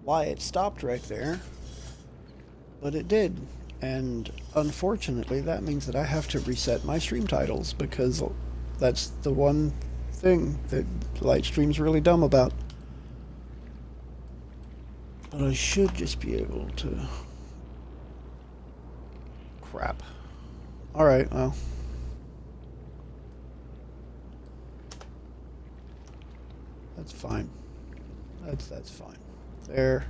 why it stopped right there, but it did. And unfortunately, that means that I have to reset my stream titles because that's the one thing that Lightstream's really dumb about. But I should just be able to... Crap. Alright, well. That's fine. That's fine. There.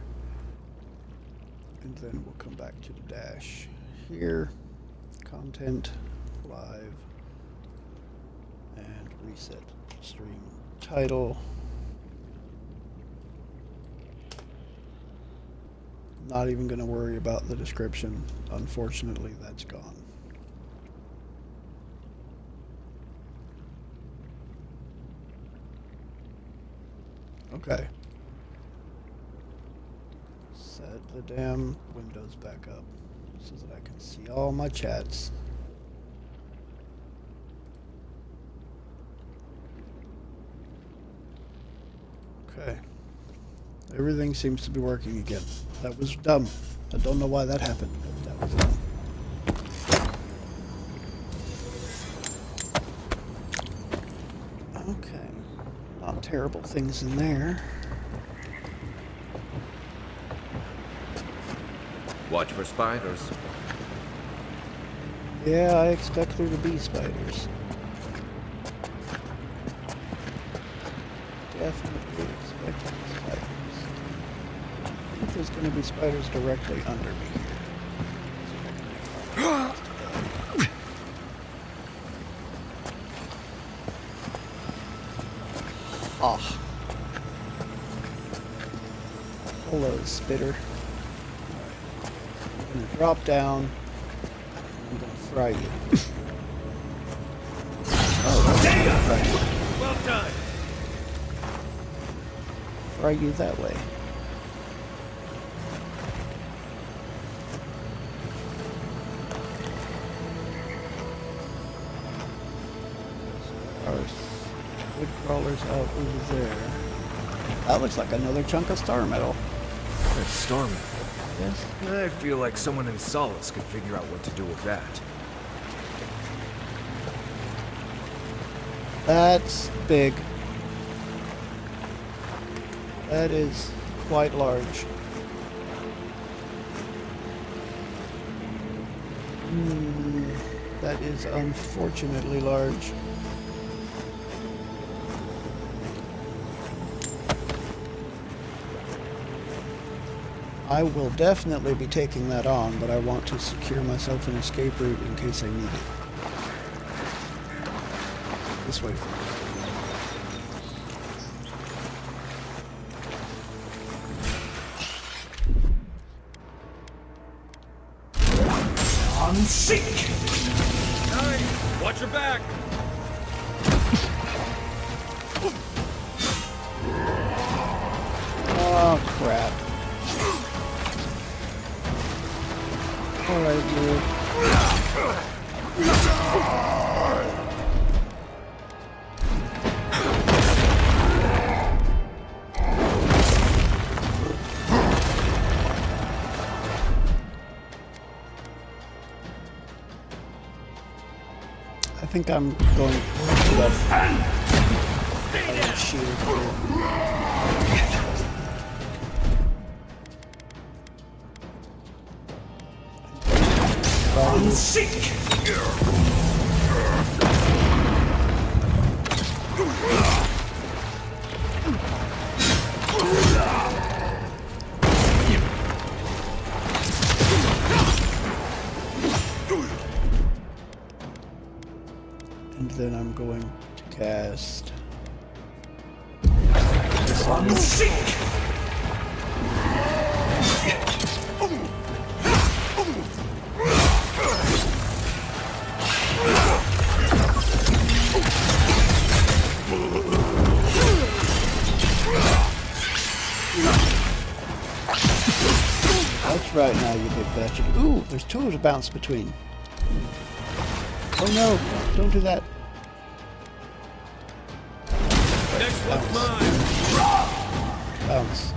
And then we'll come back to the dash here. Content, live, and reset stream title. Not even going to worry about the description. Unfortunately, that's gone. Okay. Set the damn windows back up so that I can see all my chats. Okay. Everything seems to be working again. That was dumb. I don't know why that happened, but that was dumb. Okay. Not terrible things in there. Watch for spiders. Yeah, I expect there to be spiders. Definitely expecting spiders. I think there's going to be spiders directly under me here. Ah. Hello, spitter. I'm going to drop down. I'm going to fry you. Oh, Well done. Fry you that way. Our wood crawlers out over there. That looks like another chunk of star metal. That's stormy. Yes. I feel like someone in Solace could figure out what to do with that. That's big. That is quite large. That is unfortunately large. I will definitely be taking that on, but I want to secure myself an escape route in case I need it. This way first. On seek! Watch your back. Oh, crap. Alright, dude. I think I'm going to shield here. Seek! And then I'm going to cast Seek! That's right now, you big bastard. Ooh, there's two to bounce between. Oh no, don't do that. Next one's mine. Bounce.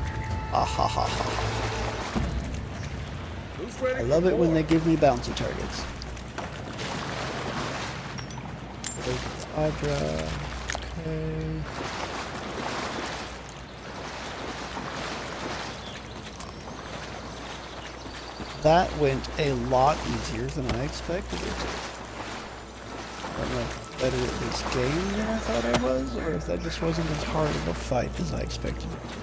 Ah ha ha ha. Who's ready I love for it when more? they give me bouncy targets. There's Audra. Okay. That went a lot easier than I expected it to. I don't know if whether it was game than I thought I was, or if that just wasn't as hard of a fight as I expected it to.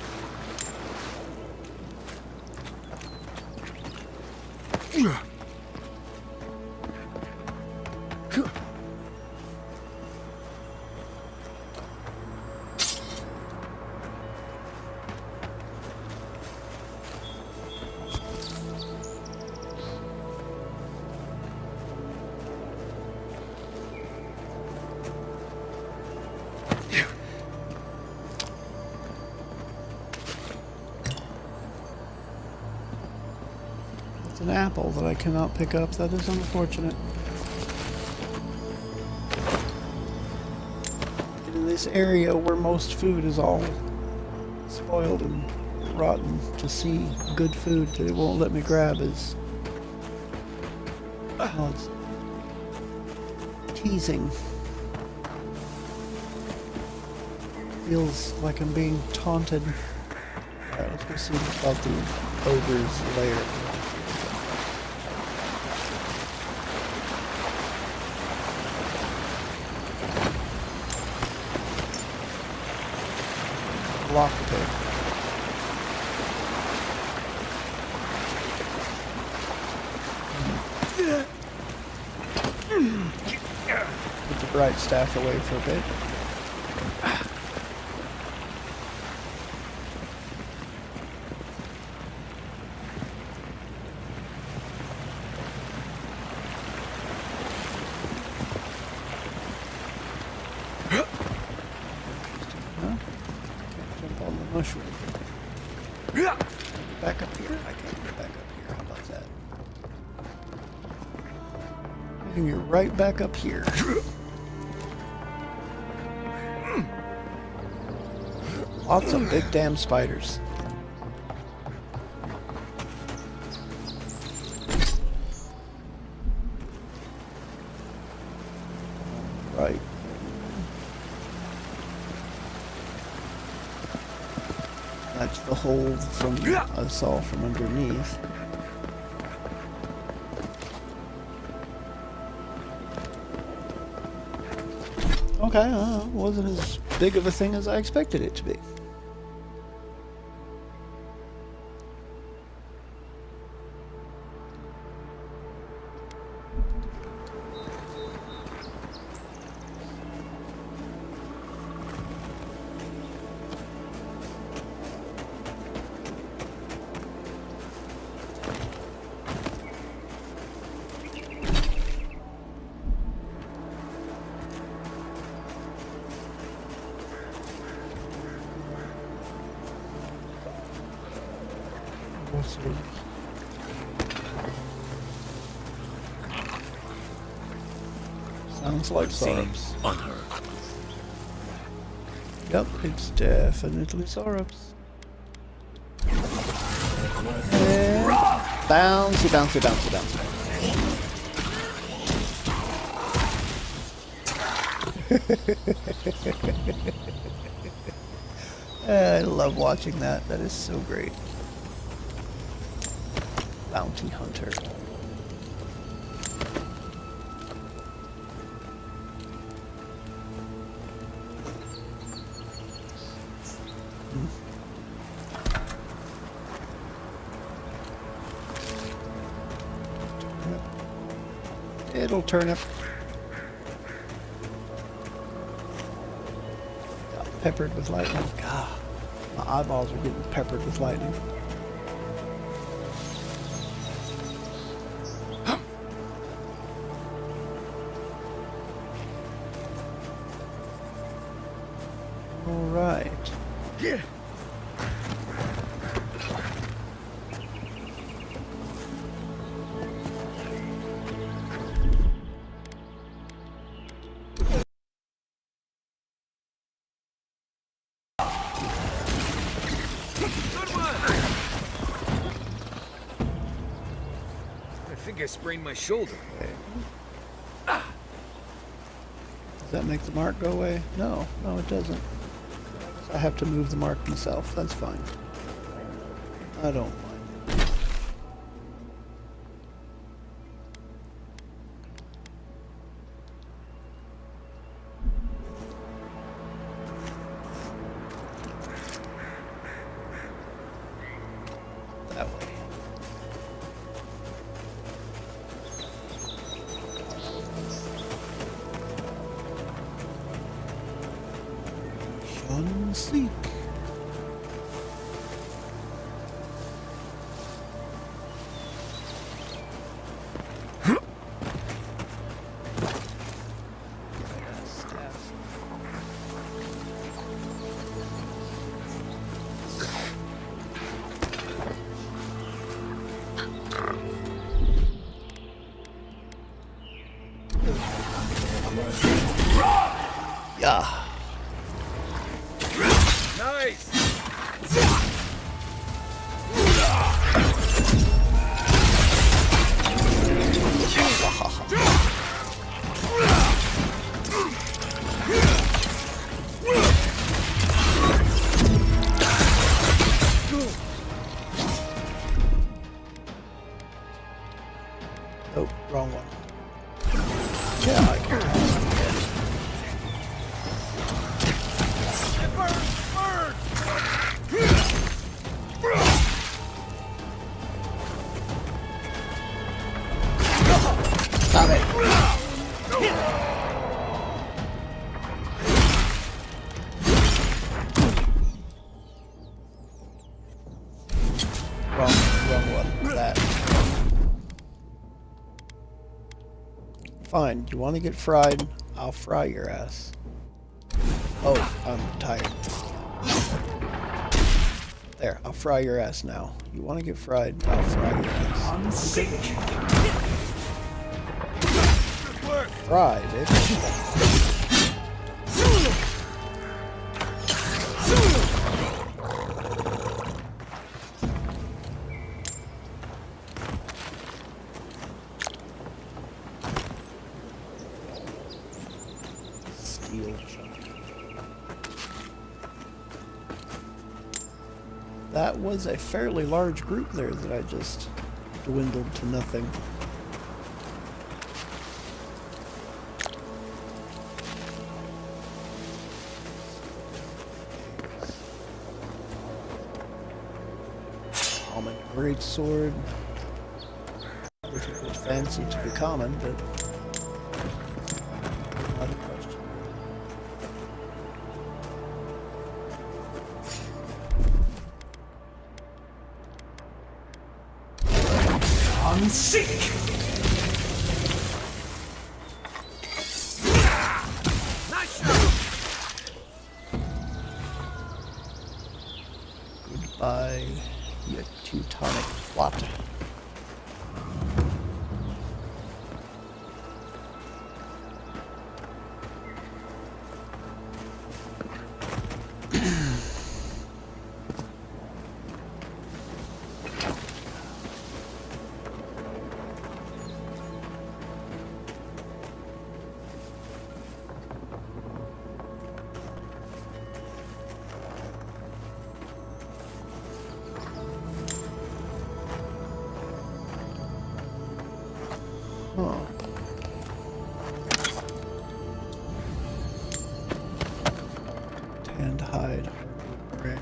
It's an apple that I cannot pick up. That is unfortunate. In this area where most food is all spoiled and rotten, to see good food that it won't let me grab is... well, it's teasing. Feels like I'm being taunted. Alright, let's go see about the ogre's lair. Lock the pig. Put the bright staff away for a bit. Mushroom. Back up here? I can't get back up here. How about that? I can get right back up here. Lots of big damn spiders. Right. That's the hold from I saw from underneath. Okay, wasn't as big of a thing as I expected it to be. Sounds like Saurops. Unheard. Yep, it's definitely Saurops. And bouncy, bouncy, bouncy, bouncy. I love watching that. That is so great. Bounty hunter. It'll turn up. Got peppered with lightning. God, my eyeballs are getting peppered with lightning. All right. Yeah. Good one! I think I sprained my shoulder. Okay. Does that make the mark go away? No, no, it doesn't. I have to move the mark myself. That's fine. I don't mind. That way. Shun Seek. Staff. Yeah. Nice! Oh, wrong one. Yeah, I can. Stop it. Wrong one. That. Fine. You want to get fried? I'll fry your ass. Oh, I'm tired. There, I'll fry your ass now. You want to get fried? I'll fry your ass. Good work! Fry, bitch. Steel chunk. That was a fairly large group there that I just dwindled to nothing. Common great sword. Difficult fancy to be common, but not a question. Nice shot! Goodbye, you Teutonic plot. Huh. Tanned hide. Branch.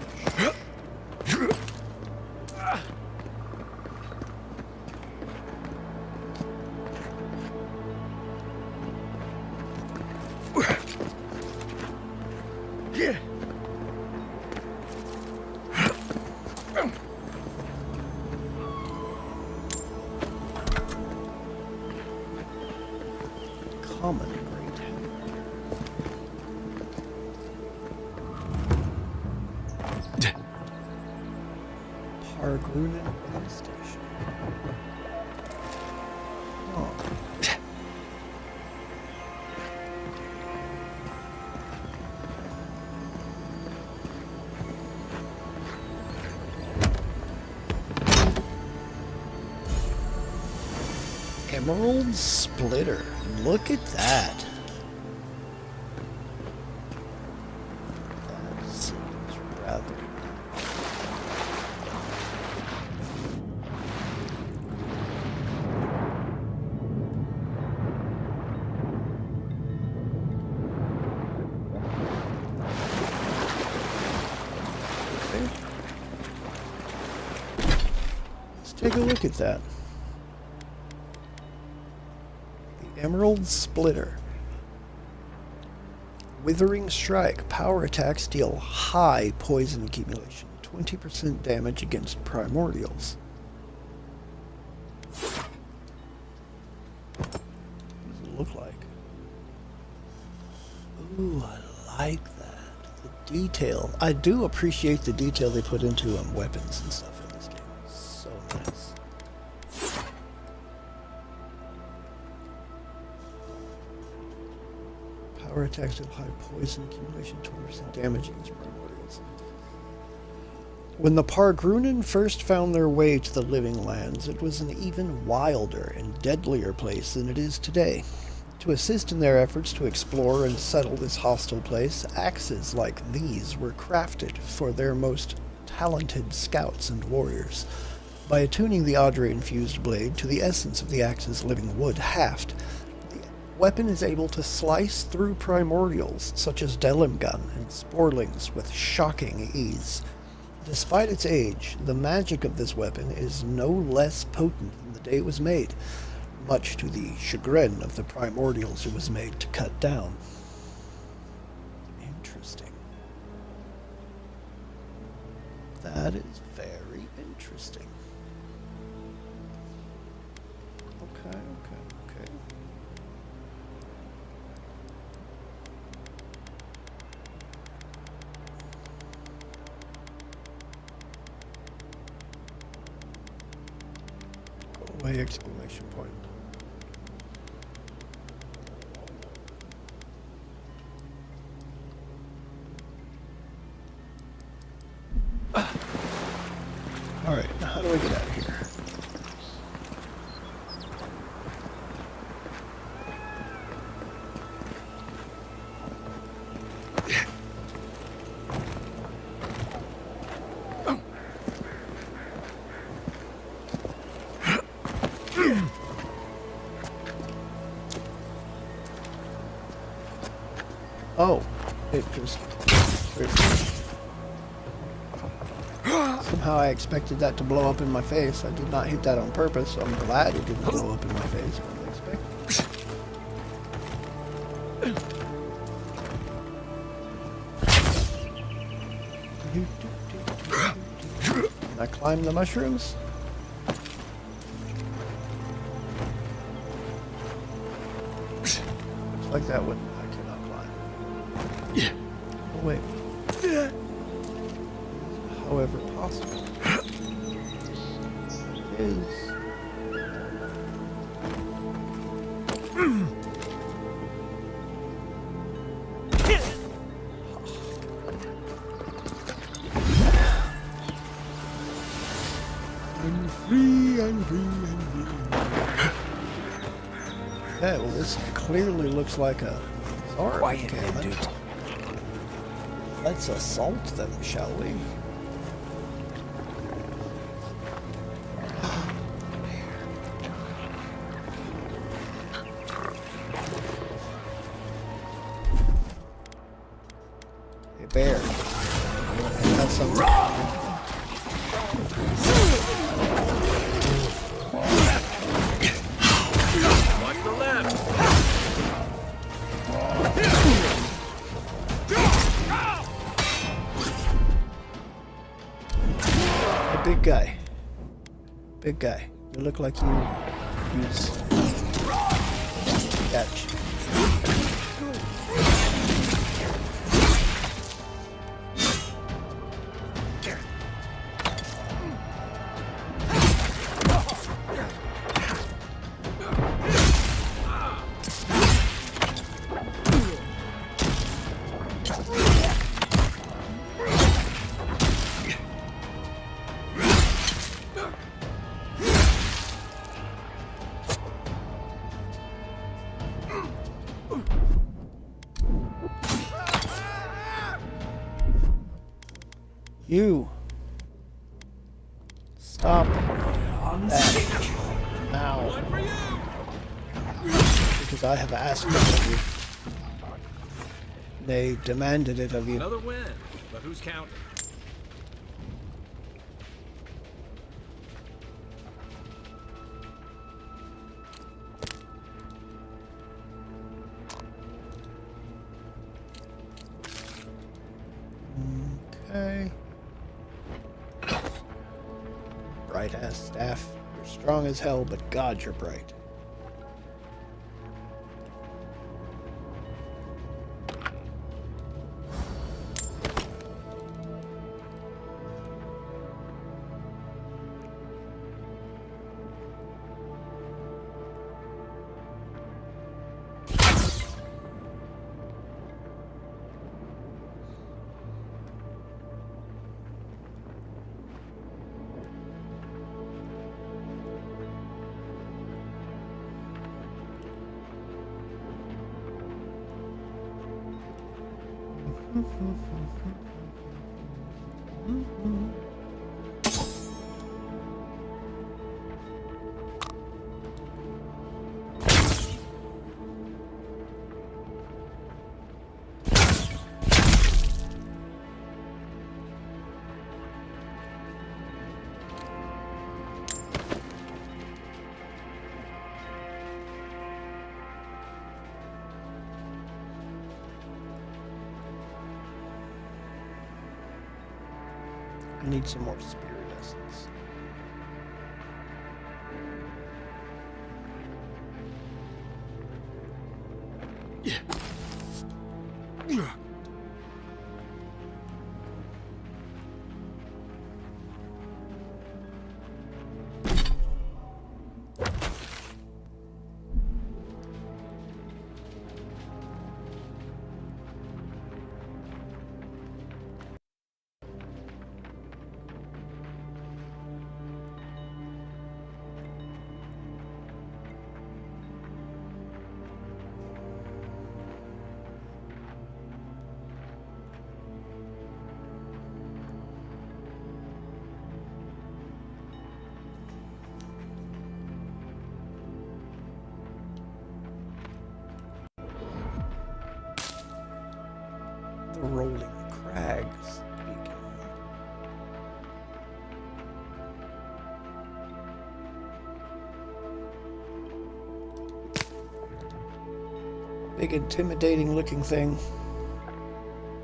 Yeah! Common great. Pargrunen Police Station. Oh. Emerald Splitter. Look at that. That seems rather... Okay. Let's take a look at that. Emerald Splitter. Withering Strike. Power attacks deal high poison accumulation. 20% damage against primordials. What does it look like? Ooh, I like that. The detail. I do appreciate the detail they put into weapons and stuff in this game. So nice. Power attacks with high poison accumulation, 20% damage against primordials. When the Pargrunen first found their way to the Living Lands, it was an even wilder and deadlier place than it is today. To assist in their efforts to explore and settle this hostile place, axes like these were crafted for their most talented scouts and warriors. By attuning the Audrey-infused blade to the essence of the axe's living wood haft, weapon is able to slice through primordials such as Delimgun and Sporlings with shocking ease. Despite its age, the magic of this weapon is no less potent than the day it was made, much to the chagrin of the primordials it was made to cut down. Interesting. That is very interesting. Okay. Away exclamation point. Alright, now how do I get out of here? Oh, it just... Somehow I expected that to blow up in my face. I did not hit that on purpose, so I'm glad it didn't blow up in my face. What did I expect? Can I climb the mushrooms? Looks like that one. I cannot climb. Oh, wait. However possible. It is. And free and free and free. Okay, well this clearly looks like a Zara Quiet, encampment. dude. Let's assault them, shall we? Hey, bear. Have some. Watch the left. Hey, big guy. Big guy. You look like you use catch. You. Stop that now. One for you! Because I have asked it of you. They demanded it of you. Another win, but who's counting? Okay. Bright ass staff. You're strong as hell, but God, you're bright. I need some more spirit essence. The rolling crags beacon. Big intimidating looking thing,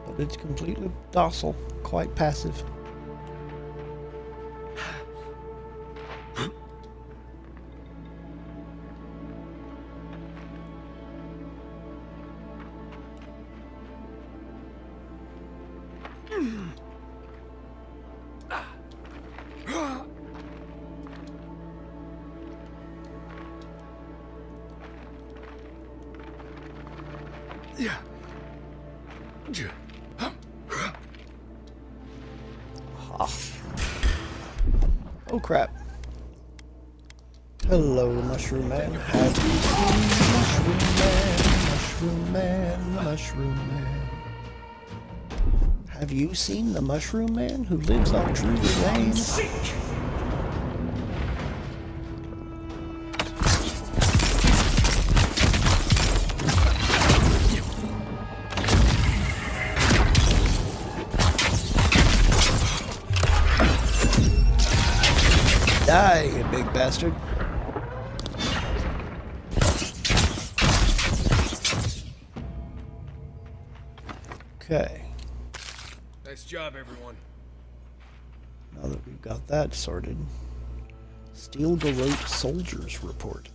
but it's completely docile, quite passive. Ha. Oh crap. Hello, Mushroom Man. Have you seen Mushroom Man? Mushroom Man, Mushroom Man. Have you seen the Mushroom Man who lives on Drury Lane? Die, you big bastard. Okay. Nice job, everyone. Now that we've got that sorted. Steel Garrote Soldiers Report.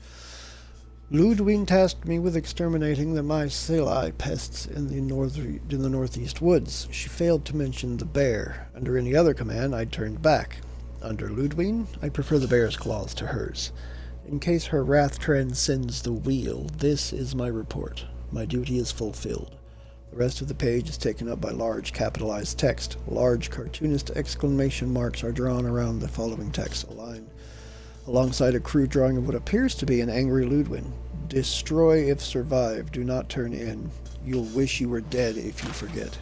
Ludwig tasked me with exterminating the myceli pests in the northeast woods. She failed to mention the bear. Under any other command, I turned back. Under Ludwig, I prefer the bear's claws to hers. In case her wrath transcends the wheel, this is my report. My duty is fulfilled. The rest of the page is taken up by large capitalized text. Large cartoonist exclamation marks are drawn around the following text, alongside a crude drawing of what appears to be an angry Ludwig. Destroy if survive, do not turn in. You'll wish you were dead if you forget.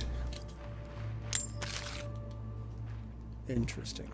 Interesting.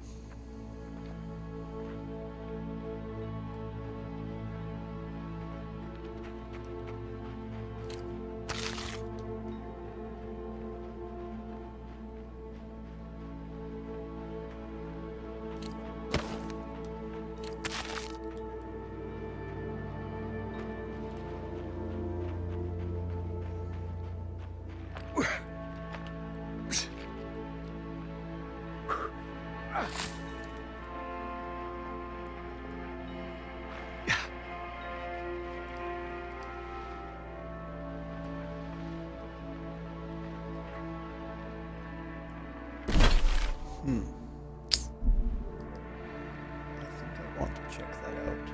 I think I want to check that out.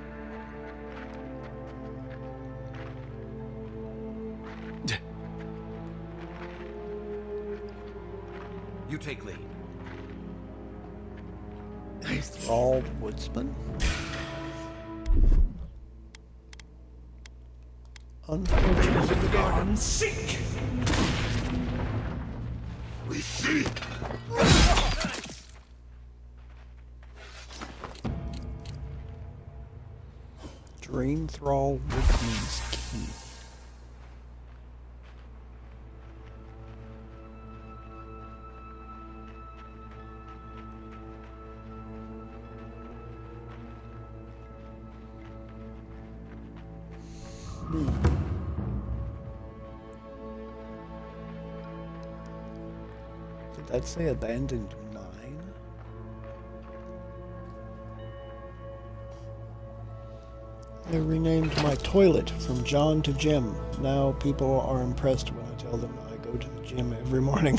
You take lead. A thrall woodsman? Unfortunately, Garden sink. We see. Dream Thrall Woodsman's Key. Did that say abandoned mine? I renamed my toilet from John to Jim. Now people are impressed when I tell them I go to the gym every morning.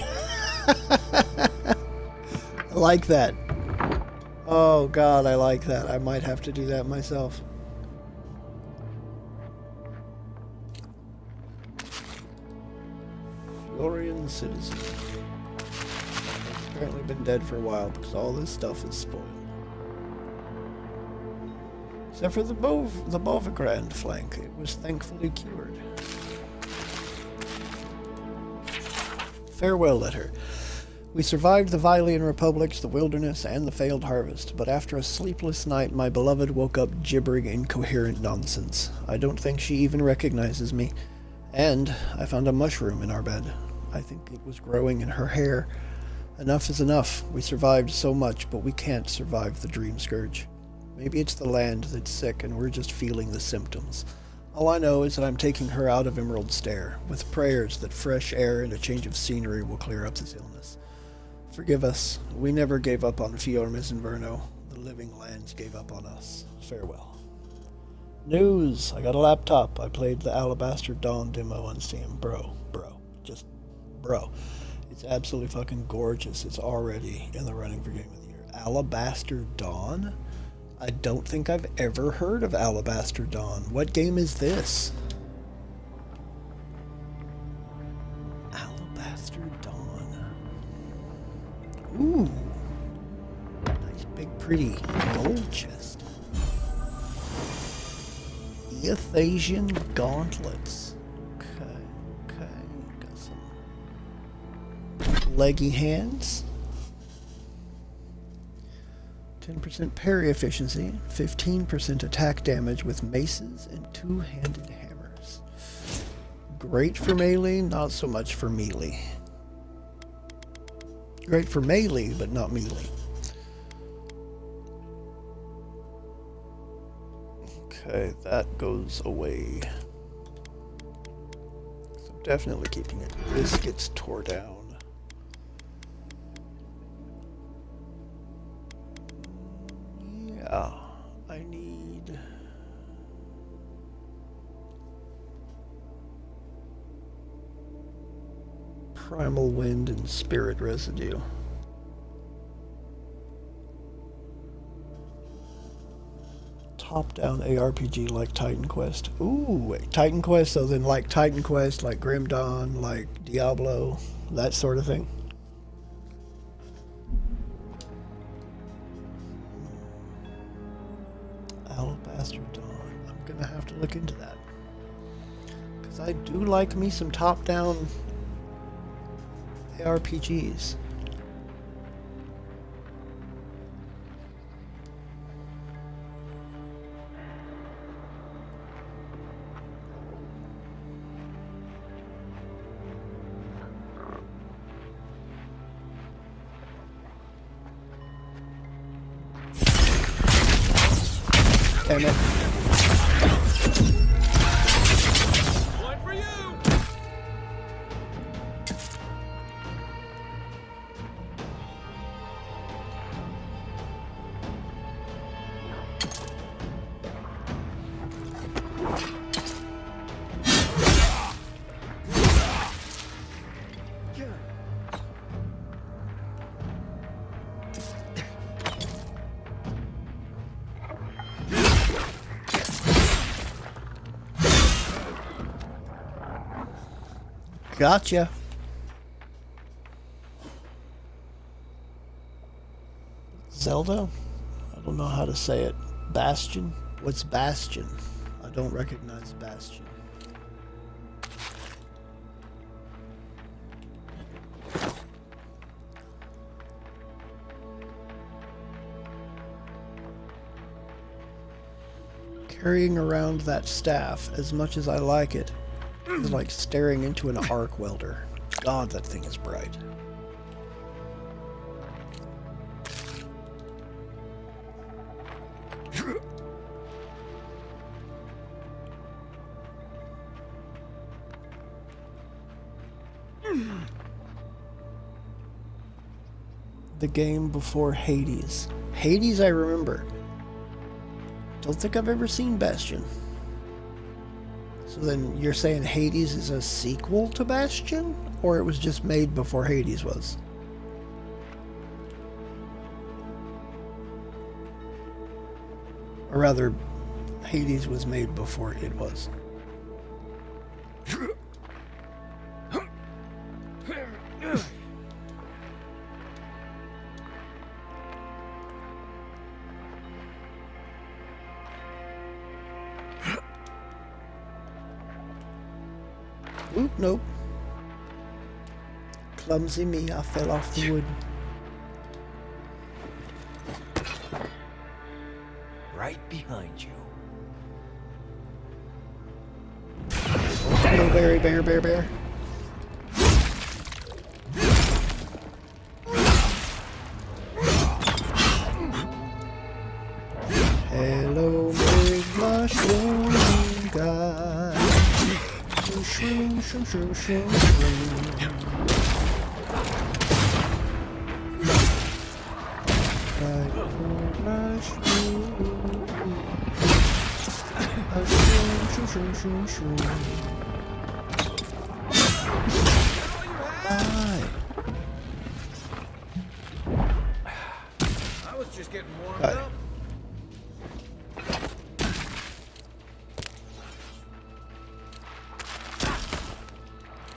I like that. Oh God, I like that. I might have to do that myself. Florian Citizen. It's apparently been dead for a while because all this stuff is spoiled. Except for the Bovigrand flank. It was thankfully cured. Farewell letter. We survived the Vylian republics, the wilderness, and the failed harvest, but after a sleepless night, my beloved woke up gibbering incoherent nonsense. I don't think she even recognizes me. And I found a mushroom in our bed. I think it was growing in her hair. Enough is enough. We survived so much, but we can't survive the dream scourge. Maybe it's the land that's sick and we're just feeling the symptoms. All I know is that I'm taking her out of Emerald Stair, with prayers that fresh air and a change of scenery will clear up this illness. Forgive us. We never gave up on Fiormis and Verno. The living lands gave up on us. Farewell. News! I got a laptop. I played the Alabaster Dawn demo on Steam. Bro. It's absolutely fucking gorgeous. It's already in the running for Game of the Year. Alabaster Dawn? I don't think I've ever heard of Alabaster Dawn. What game is this? Alabaster Dawn. Ooh. Nice big pretty gold chest. Euthasian gauntlets. Okay. Got some leggy hands. 10% parry efficiency, 15% attack damage with maces and two-handed hammers. Great for melee, not so much for melee. Great for melee, but not melee. Okay, that goes away. So definitely keeping it. This gets tore down. Yeah, I need... Primal Wind and Spirit Residue. Top-down ARPG like Titan Quest. Ooh, Titan Quest, so then like Titan Quest, like Grim Dawn, like Diablo, that sort of thing. Alabaster Dawn. I'm gonna have to look into that. Because I do like me some top-down ARPGs. damn it. One for you! Gotcha. Zelda? I don't know how to say it. Bastion? What's Bastion? I don't recognize Bastion. Carrying around that staff, as much as I like it, is like staring into an arc welder. God, that thing is bright. The game before Hades. Hades, I remember. Don't think I've ever seen Bastion. So then you're saying Hades is a sequel to Bastion? Or it was just made before Hades was? Or rather, Hades was made before it was. Oop, nope. Clumsy me, I fell off the wood. Right behind you. Hello, bear. Hello, big mushroom guy. Shroom. I was just getting warmed Hi. up.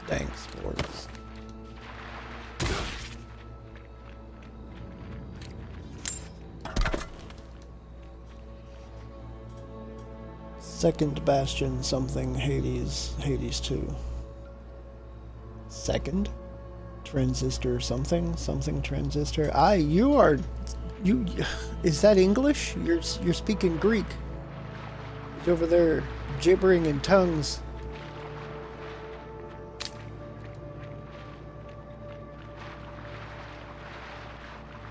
Thanks, Boris. Second Bastion something Hades 2. Second Transistor something transistor. Is that English? You're speaking Greek. He's over there gibbering in tongues.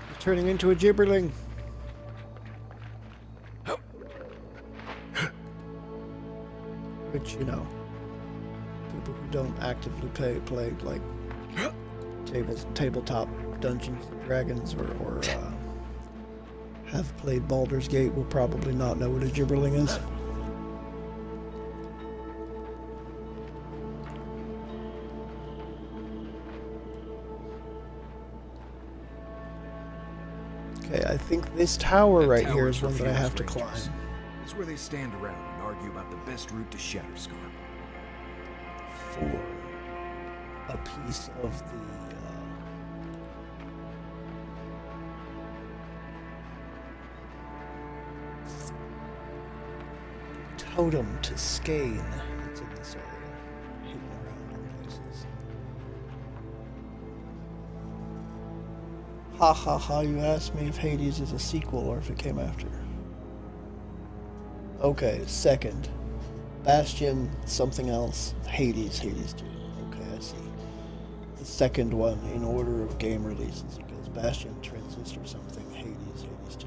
He's turning into a gibberling. Which, you know, people who don't actively play like tabletop Dungeons and Dragons or have played Baldur's Gate will probably not know what a gibberling is. Okay, I think this tower right here is one that I have to climb. It's where they stand around and argue about the best route to Shatterscarp. For a piece of the totem to Skane. It's in this area, hidden around in places. Ha ha ha, you asked me if Hades is a sequel or if it came after. Okay, second. Bastion, something else. Hades 2. Okay, I see. The second one in order of game releases. It goes Bastion, Transistor, something, Hades 2.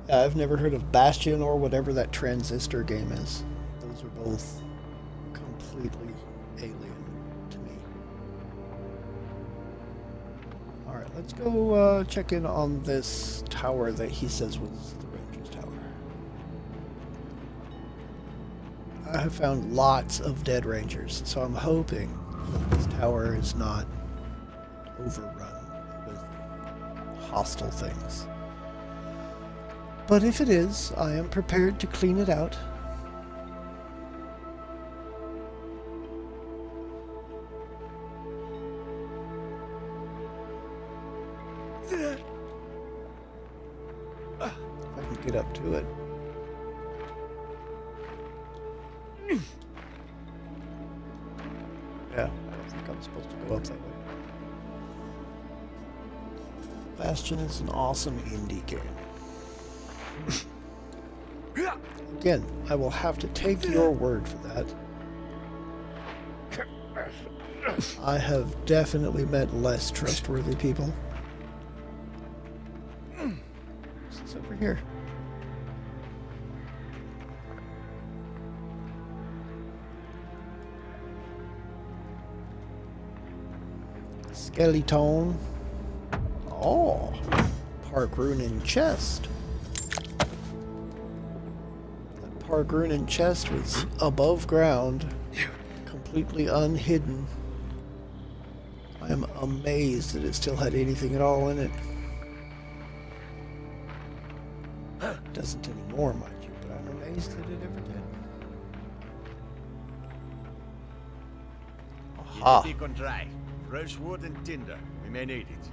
I've never heard of Bastion or whatever that Transistor game is. Those are both completely alien to me. Alright, let's go check in on this tower that he says was the Ranger's Tower. I have found lots of dead Rangers, so I'm hoping that this tower is not overrun with hostile things. But if it is, I am prepared to clean it out. If I can get up to it. Yeah, I don't think I'm supposed to go up that way. Bastion is an awesome indie game. Again, I will have to take your word for that. I have definitely met less trustworthy people. What's over here? Skeleton. Oh, Park Ruin chest. That Park Ruin chest was above ground, completely unhidden. I am amazed that it still had anything at all in it. It doesn't anymore, mind you, but I'm amazed that it ever did. Aha. Keep it dry. Fresh wood and tinder. We may need it.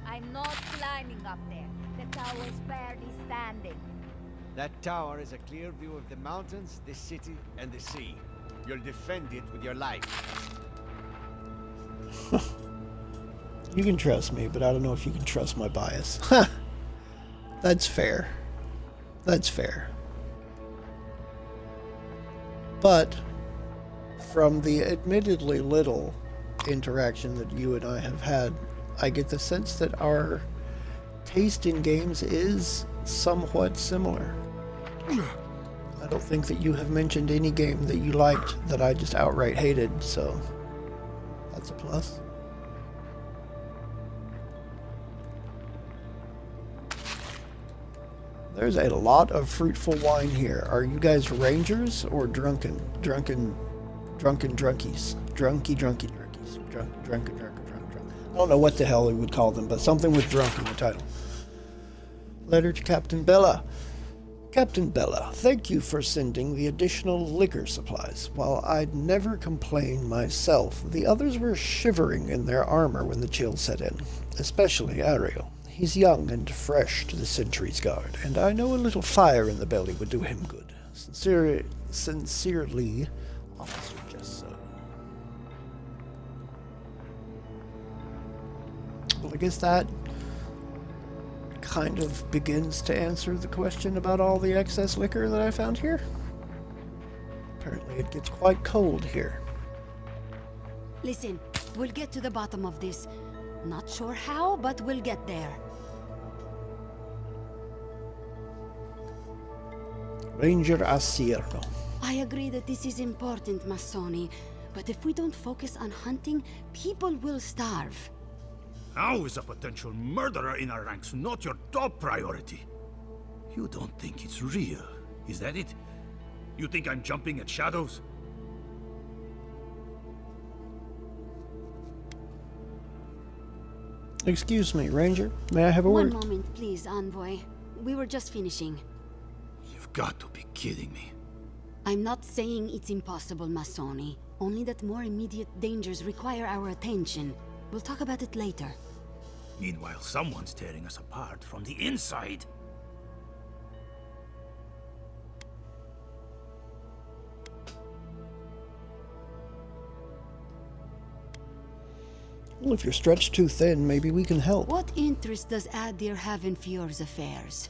I'm not climbing up there. The tower's barely standing. That tower is a clear view of the mountains, the city, and the sea. You'll defend it with your life. You can trust me, but I don't know if you can trust my bias. That's fair. That's fair. But from the admittedly little interaction that you and I have had, I get the sense that our taste in games is somewhat similar. I don't think that you have mentioned any game that you liked that I just outright hated, so that's a plus. There's a lot of fruitful wine here. Are you guys rangers or drunkies? Drunky drunkies. Drunk. I don't know what the hell we would call them, but something with drunk in the title. Letter to Captain Bella. Captain Bella, thank you for sending the additional liquor supplies. While I'd never complain myself, the others were shivering in their armor when the chill set in, especially Ariel. He's young and fresh to the Sentry's Guard, and I know a little fire in the belly would do him good. Sincerely, Officer Jesso. Well, I guess that kind of begins to answer the question about all the excess liquor that I found here. Apparently it gets quite cold here. Listen, we'll get to the bottom of this. Not sure how, but we'll get there. Ranger Asierno. I agree that this is important, Masoni, but if we don't focus on hunting, people will starve. How is a potential murderer in our ranks not your top priority? You don't think it's real, is that it? You think I'm jumping at shadows? Excuse me, Ranger. May I have a One word? moment, please, Envoy. We were just finishing. You've got to be kidding me. I'm not saying it's impossible, Masoni. Only that more immediate dangers require our attention. We'll talk about it later. Meanwhile, someone's tearing us apart from the inside. Well, if you're stretched too thin, maybe we can help. What interest does Adir have in Fior's affairs?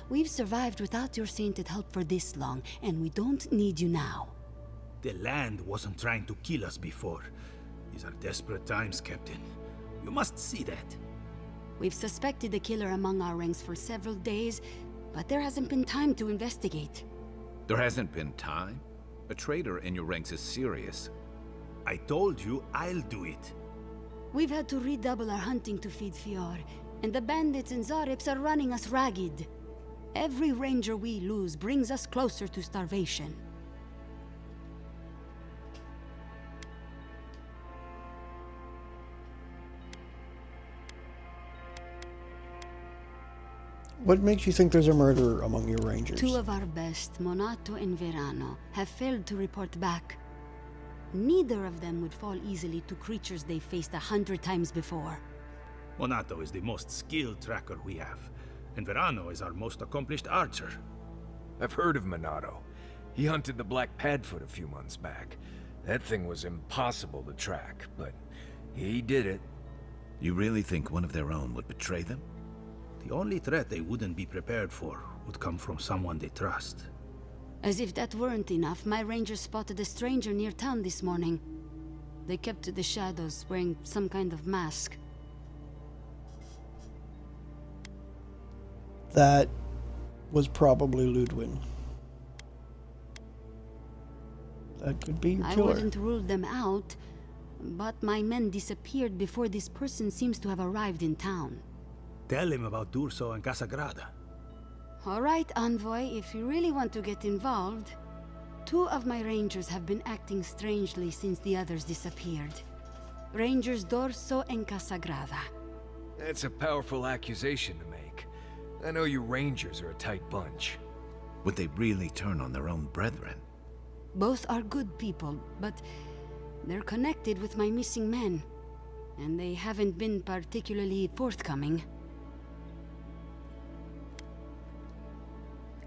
We've survived without your sainted help for this long, and we don't need you now. The land wasn't trying to kill us before. These are desperate times, Captain. You must see that. We've suspected the killer among our ranks for several days, but there hasn't been time to investigate. There hasn't been time? A traitor in your ranks is serious. I told you I'll do it. We've had to redouble our hunting to feed Fior, and the bandits and Zarips are running us ragged. Every ranger we lose brings us closer to starvation. What makes you think there's a murderer among your rangers? Two of our best, Monato and Verano, have failed to report back. Neither of them would fall easily to creatures they faced 100 times before. Monato is the most skilled tracker we have, and Verano is our most accomplished archer. I've heard of Minato. He hunted the Black Padfoot a few months back. That thing was impossible to track, but he did it. You really think one of their own would betray them? The only threat they wouldn't be prepared for would come from someone they trust. As if that weren't enough, my rangers spotted a stranger near town this morning. They kept to the shadows, wearing some kind of mask. That was probably Ludwig. That could be your I killer. wouldn't rule them out, but my men disappeared before this person seems to have arrived in town. Tell him about Durso and Casagrada. All right, Envoy, if you really want to get involved. Two of my rangers have been acting strangely since the others disappeared. Rangers Dorso and Casagrada. That's a powerful accusation to make. I know you Rangers are a tight bunch. Would they really turn on their own brethren? Both are good people, but they're connected with my missing men. And they haven't been particularly forthcoming.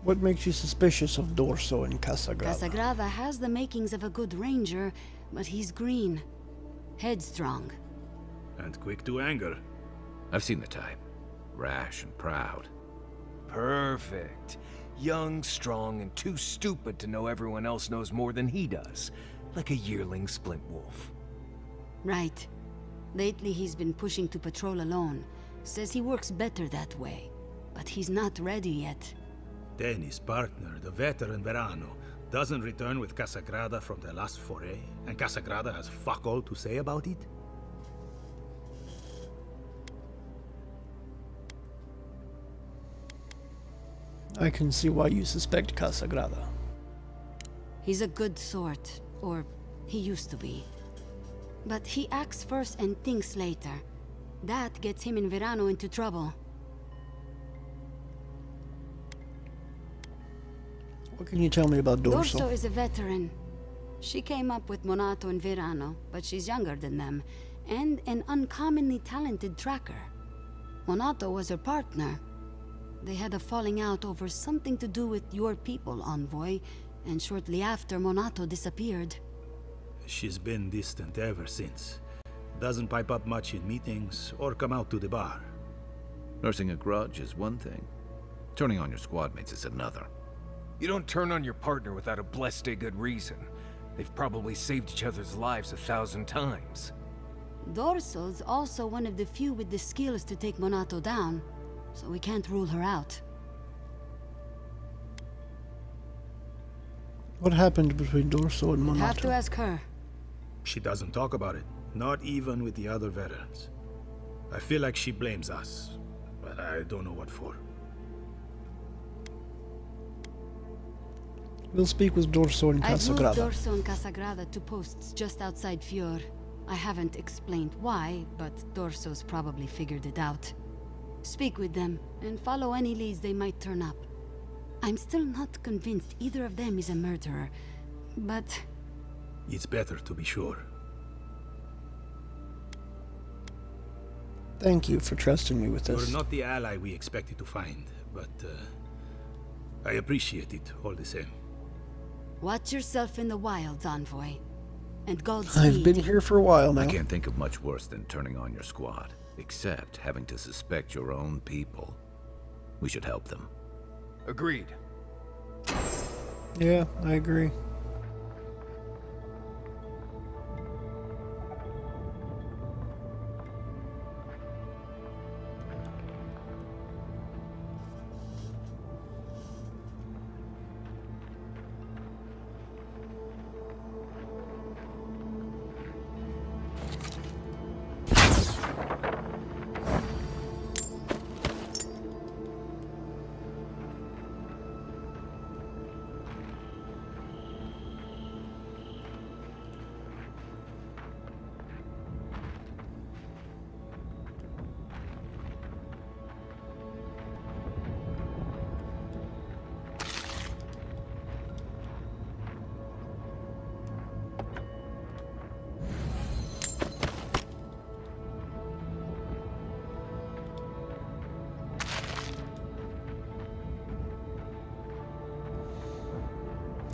What makes you suspicious of Dorso and Casagrada? Casagrada has the makings of a good ranger, but he's green. Headstrong. And quick to anger. I've seen the type. Rash and proud. Perfect. Young, strong, and too stupid to know everyone else knows more than he does. Like a yearling splint wolf. Right. Lately he's been pushing to patrol alone. Says he works better that way. But he's not ready yet. Then his partner, the veteran Verano, doesn't return with Casagrada from their last foray, and Casagrada has fuck all to say about it? I can see why you suspect Casagrada. He's a good sort, or he used to be. But he acts first and thinks later. That gets him and Verano into trouble. What can you tell me about Dorso? Dorso is a veteran. She came up with Monato and Verano, but she's younger than them, and an uncommonly talented tracker. Monato was her partner. They had a falling out over something to do with your people, Envoy, and shortly after, Monato disappeared. She's been distant ever since. Doesn't pipe up much in meetings or come out to the bar. Nursing a grudge is one thing. Turning on your squad mates is another. You don't turn on your partner without a blessed good reason. They've probably saved each other's lives 1,000 times. Dorso's also one of the few with the skills to take Monato down, so we can't rule her out. What happened between Dorso and Monato? Have to ask her. She doesn't talk about it, not even with the other veterans. I feel like she blames us, but I don't know what for. We'll speak with Dorso and I've moved Casagrada. Dorso and Casagrada to posts just outside Fior. I haven't explained why, but Dorso's probably figured it out. Speak with them, and follow any leads they might turn up. I'm still not convinced either of them is a murderer, but... It's better to be sure. Thank you for trusting me with this. You're not the ally we expected to find, but I appreciate it all the same. Watch yourself in the wilds, Envoy. And Godspeed. I've been here for a while now. I can't think of much worse than turning on your squad, except having to suspect your own people. We should help them. Agreed. Yeah, I agree.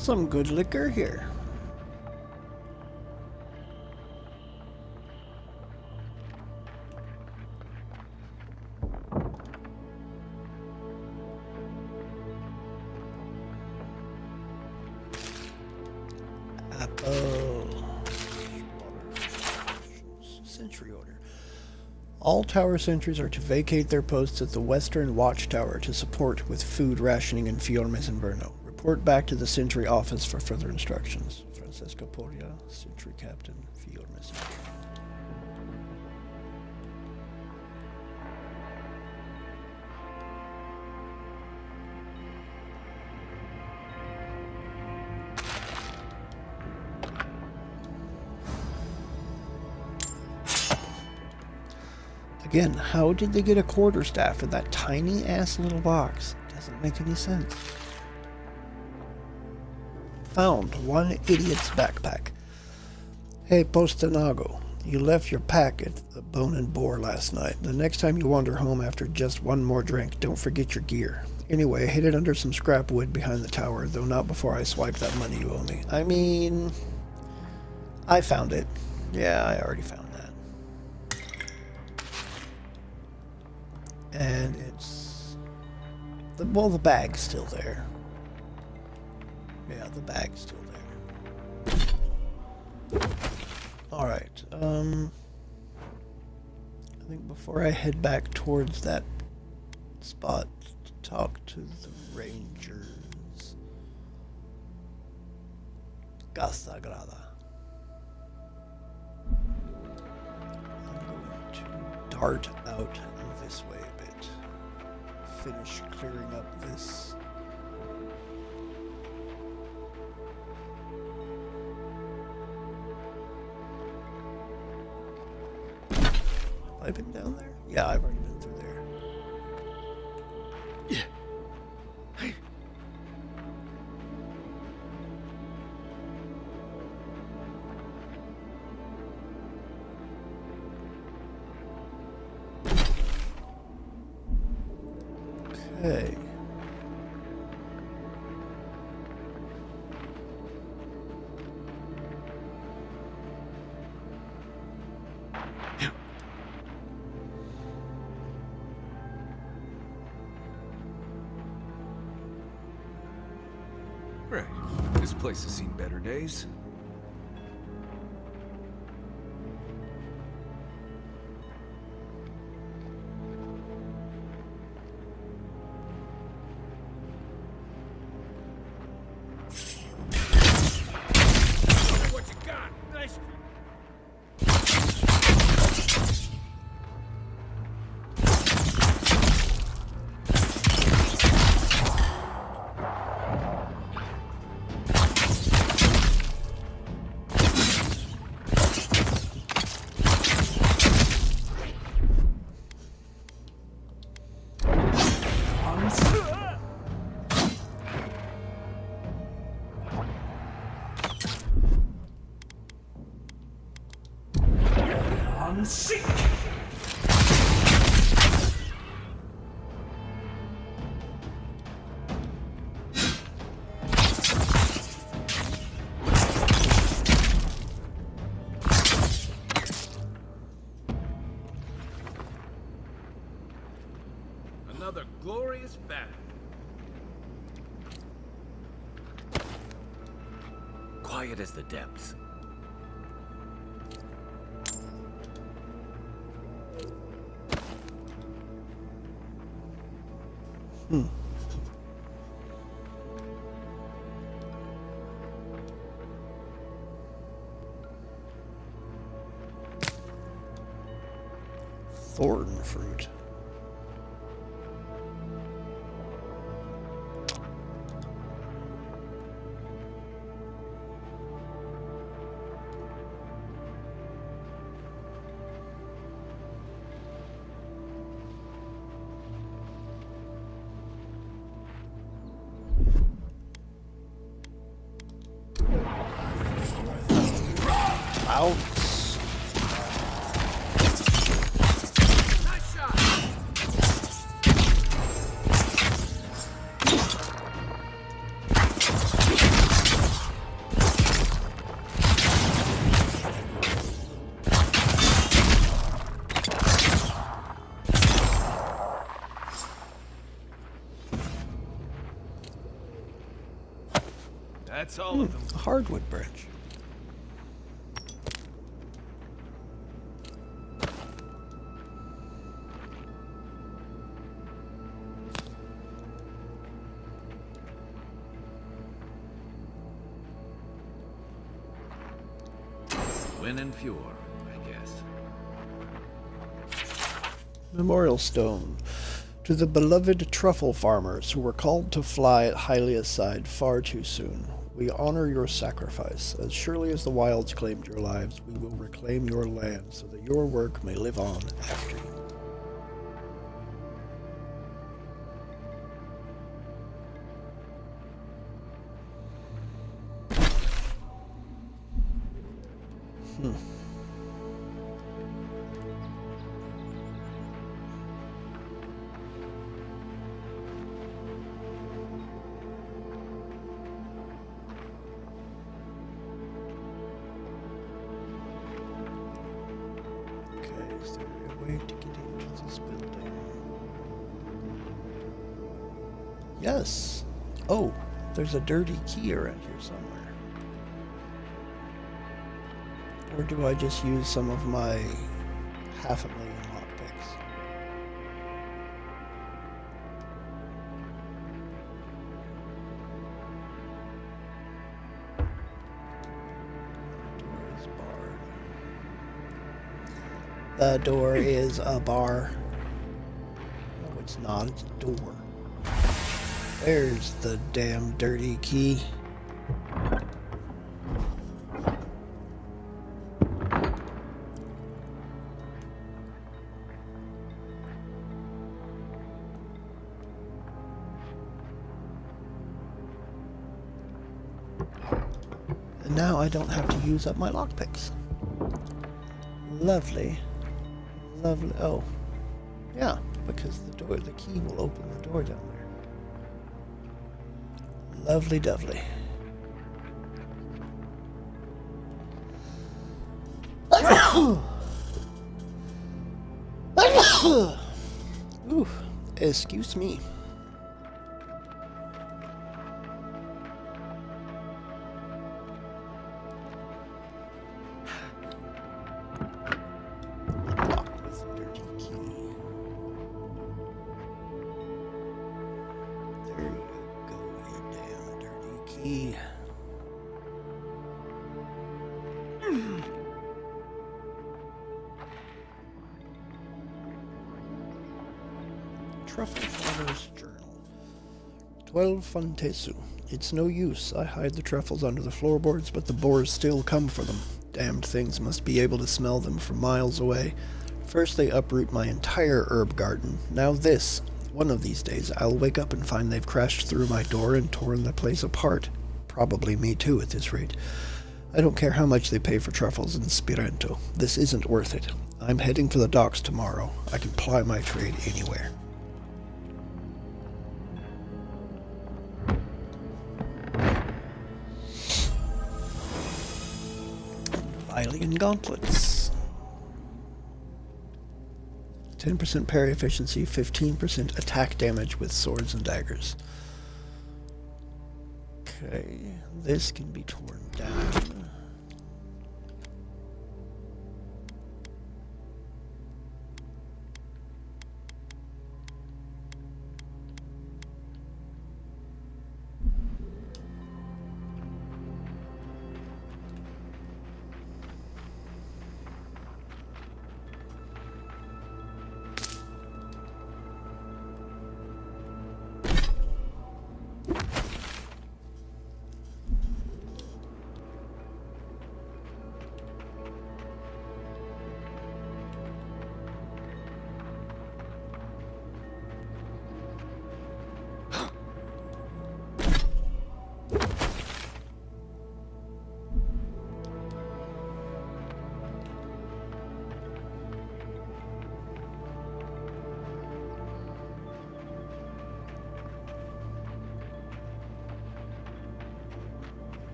Some good liquor here. Apple. Sentry order. All tower sentries are to vacate their posts at the western watchtower to support with food rationing in Fiormes Inverno. Report back to the sentry office for further instructions. Francesco Poria, sentry captain, Fiormes Inverno. Again, how did they get a quarterstaff in that tiny ass little box? Doesn't make any sense. Found one idiot's backpack. Hey, Postanago, you left your pack at the Bone and Boar last night. The next time you wander home after just one more drink, don't forget your gear. Anyway, hid it under some scrap wood behind the tower, though not before I swipe that money you owe me. I mean, I found it. Yeah, I already found that. And it's... well, the bag's still there. Yeah, the bag's still there. Alright, I think before I head back towards that spot to talk to the rangers... Casa Grada. I'm going to dart out this way a bit. Finish clearing up this. Have I been down there? Yeah, I've already been through there. Yeah. Hey. Okay. Right. This place has seen better days. What you got? Nice. Another glorious battle. Quiet as the depths. Thorn fruit. Ouch. Nice shot. That's all of them. A hardwood branch. Win and Fjord, I guess. Memorial Stone. To the beloved truffle farmers who were called to fly at Hylia's side far too soon, we honor your sacrifice. As surely as the wilds claimed your lives, we will reclaim your land so that your work may live on after you. Is there a way to get into this building? Yes. Oh, there's a dirty key around here somewhere. Or do I just use some of my 500,000 lockpicks? Door is barred. The door is a bar. No, it's not. It's a door. There's the damn dirty key. And now I don't have to use up my lockpicks. Lovely. Lovely. Oh. Yeah, because the key will open the door down there. Lovely dovely. Ooh, excuse me. Locked with a dirty key. There you go, you damn dirty key. Truffle Farmer's Journal. 12 Fontesu. It's no use. I hide the truffles under the floorboards, but the boars still come for them. Damned things must be able to smell them from miles away. First they uproot my entire herb garden. Now this. One of these days I'll wake up and find they've crashed through my door and torn the place apart. Probably me too at this rate. I don't care how much they pay for truffles in Spirento. This isn't worth it. I'm heading for the docks tomorrow. I can ply my trade anywhere. Alien gauntlets. 10% parry efficiency, 15% attack damage with swords and daggers. Okay, this can be torn down.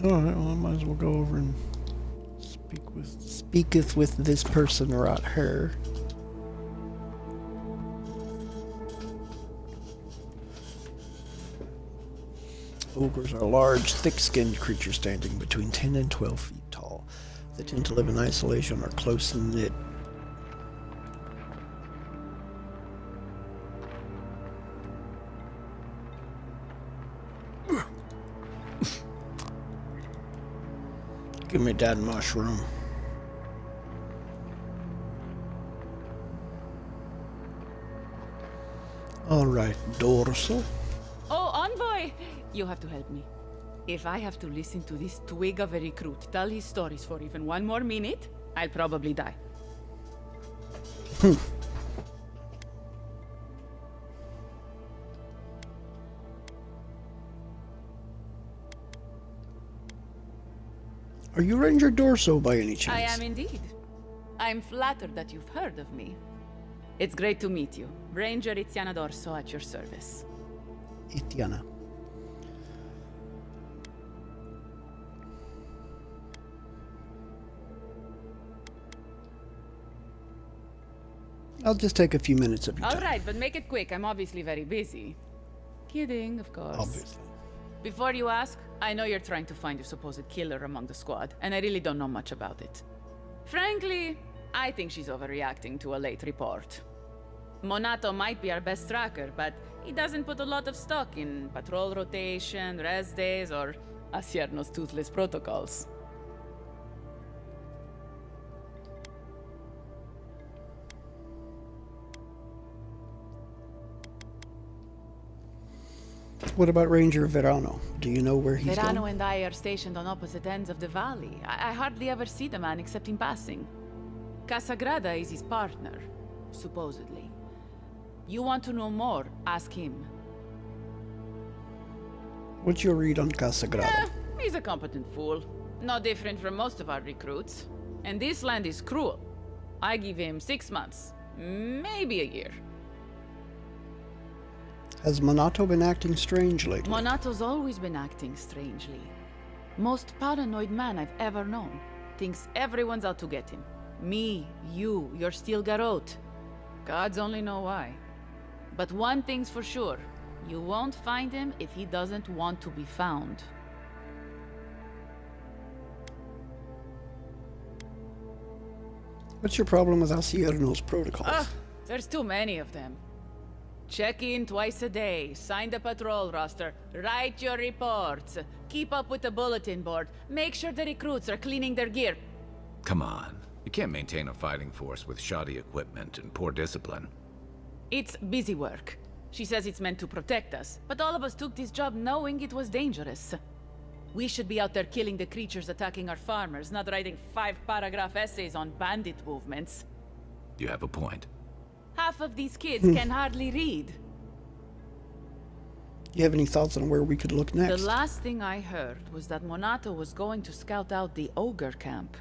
Alright, well I might as well go over and speak speaketh with this person right here. Ogres are large, thick-skinned creatures standing between 10 and 12 feet tall. They tend to live in isolation or close-knit. Give me that mushroom. Alright, dorsal. Oh, Envoy! You have to help me. If I have to listen to this twig of a recruit tell his stories for even one more minute, I'll probably die. Are you Ranger Dorso by any chance? I am indeed. I'm flattered that you've heard of me. It's great to meet you. Ranger Itiana Dorso at your service. Itiana. I'll just take a few minutes of your time. All right, but make it quick. I'm obviously very busy. Kidding, of course. Obviously. Before you ask, I know you're trying to find your supposed killer among the squad, and I really don't know much about it. Frankly, I think she's overreacting to a late report. Monato might be our best tracker, but he doesn't put a lot of stock in patrol rotation, rest days, or Asierno's toothless protocols. What about Ranger Verano? Do you know where he's Verano gone? and I are stationed on opposite ends of the valley. I hardly ever see the man except in passing. Casagrada is his partner, supposedly. You want to know more, ask him. What's your read on Casagrada? He's a competent fool. No different from most of our recruits. And this land is cruel. I give him 6 months, maybe a year. Has Monato been acting strange lately? Monato's always been acting strangely. Most paranoid man I've ever known. Thinks everyone's out to get him. Me, you, your steel garrote. Gods only know why. But one thing's for sure. You won't find him if he doesn't want to be found. What's your problem with Asierno's protocols? There's too many of them. Check in twice a day, sign the patrol roster, write your reports, keep up with the bulletin board, make sure the recruits are cleaning their gear. Come on. You can't maintain a fighting force with shoddy equipment and poor discipline. It's busy work. She says it's meant to protect us, but all of us took this job knowing it was dangerous. We should be out there killing the creatures attacking our farmers, not writing 5-paragraph essays on bandit movements. You have a point. Half of these kids can hardly read. You have any thoughts on where we could look next? The last thing I heard was that Monato was going to scout out the ogre camp.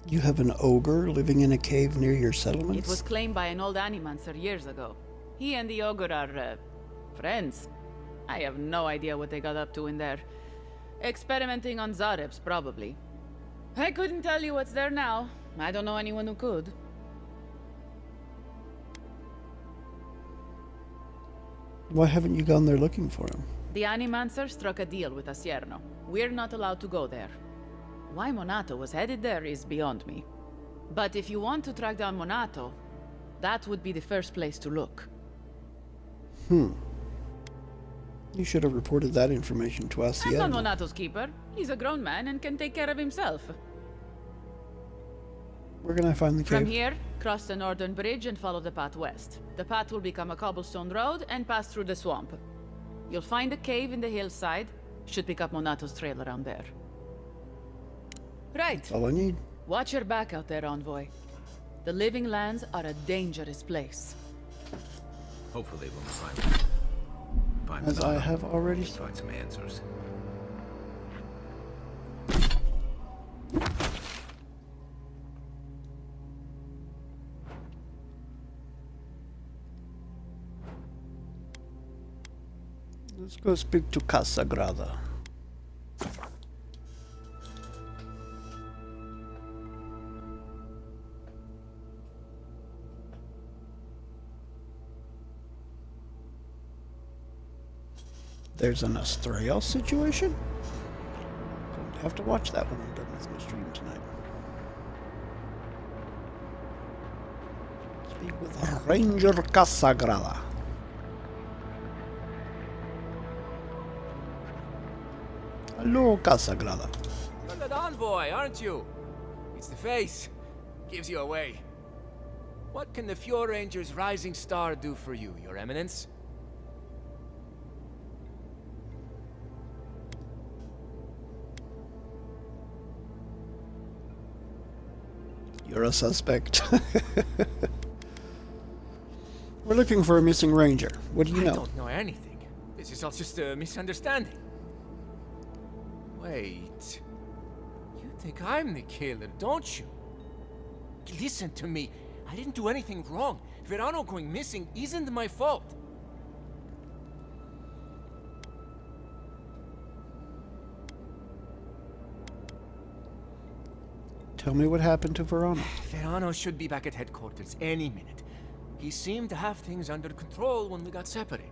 You have an ogre living in a cave near your settlements? It was claimed by an old animancer years ago. He and the ogre are, friends. I have no idea what they got up to in there. Experimenting on Zarebs, probably. I couldn't tell you what's there now. I don't know anyone who could. Why haven't you gone there looking for him? The animancer struck a deal with Asierno. We're not allowed to go there. Why Monato was headed there is beyond me. But if you want to track down Monato, that would be the first place to look. You should have reported that information to I'm Asierno. not Monato's keeper. He's a grown man and can take care of himself. Where can I find the cave? From here, cross the northern bridge and follow the path west. The path will become a cobblestone road and pass through the swamp. You'll find a cave in the hillside. Should pick up Monato's trail around there. Right. That's all I need. Watch your back out there, Envoy. The Living Lands are a dangerous place. Hopefully we'll find As I have already find some answers. Let's go speak to Casagrada. There's an Asturias situation? Going to have to watch that when I'm done with my stream tonight. Speak with Ranger Casagrada. Hello, Casagrada. You're that envoy, aren't you? It's the face. Gives you away. What can the Fjord Ranger's Rising Star do for you, Your Eminence? You're a suspect. We're looking for a missing ranger. What do you know? I don't know anything. This is all just a misunderstanding. Wait. You think I'm the killer, don't you? Listen to me. I didn't do anything wrong. Verano going missing isn't my fault. Tell me what happened to Verano. Verano should be back at headquarters any minute. He seemed to have things under control when we got separated.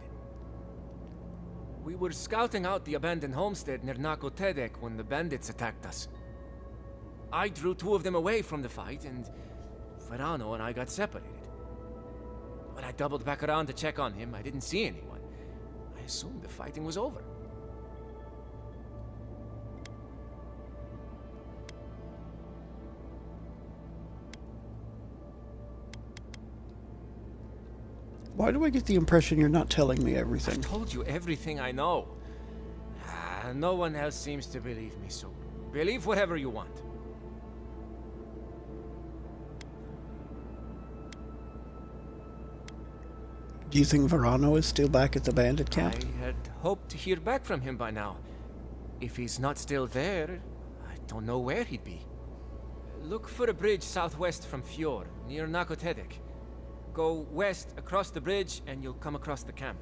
We were scouting out the abandoned homestead near Nakotedek when the bandits attacked us. I drew 2 of them away from the fight, and Verano and I got separated. When I doubled back around to check on him, I didn't see anyone. I assumed the fighting was over. Why do I get the impression you're not telling me everything? I told you everything I know. No one else seems to believe me, so believe whatever you want. Do you think Verano is still back at the bandit camp? I had hoped to hear back from him by now. If he's not still there, I don't know where he'd be. Look for a bridge southwest from Fjord, near Nakotedek. Go west across the bridge and you'll come across the camp.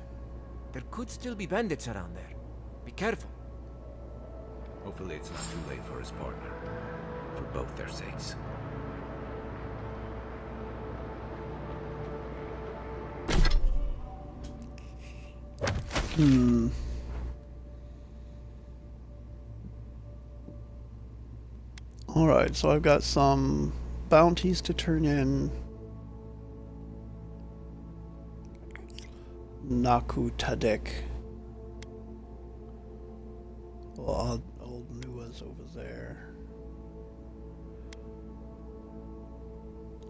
There could still be bandits around there. Be careful. Hopefully it's not too late for his partner. For both their sakes. Alright, so I've got some bounties to turn in. Nakutadek. Well, old Nua's over there.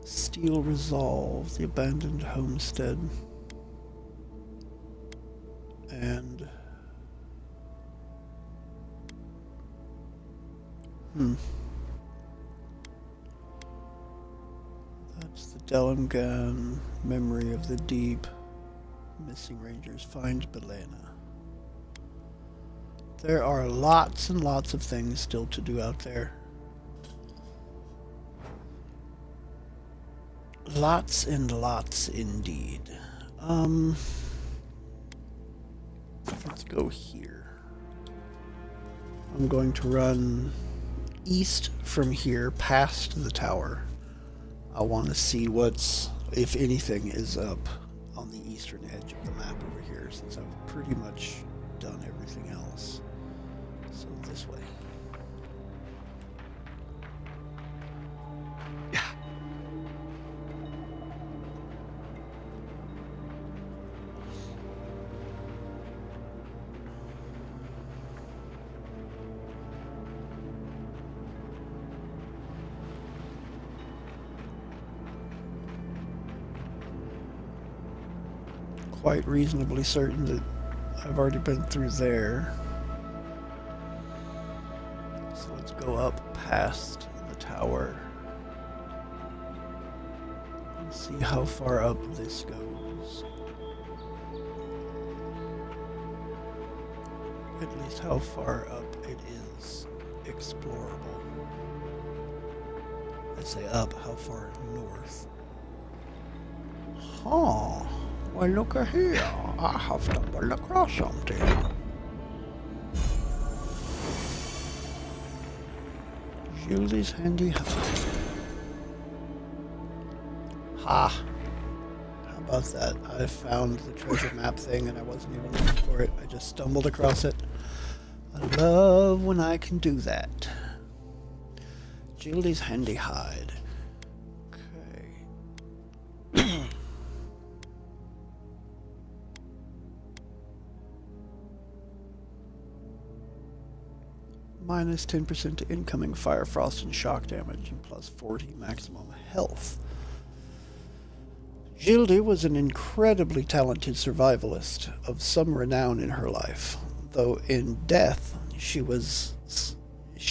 Steel Resolve, the abandoned homestead. And that's the Delimgan, Memory of the Deep. Missing Rangers, find Belena. There are lots and lots of things still to do out there. Lots and lots indeed. Let's go here. I'm going to run east from here past the tower. I want to see what's, if anything, is up on the eastern edge of the map over here, since I've pretty much done everything else. So this way. Quite reasonably certain that I've already been through there. So let's go up past the tower and see how far up this goes. At least how far up it is explorable. I say up, how far north? Huh. Well, look here. I have stumbled across something. Julie's handy hide. Ha! How about that? I found the treasure map thing and I wasn't even looking for it. I just stumbled across it. I love when I can do that. Julie's handy hide. Okay. Minus 10% to incoming fire, frost, and shock damage, and plus 40 maximum health. Gilde was an incredibly talented survivalist of some renown in her life, though in death she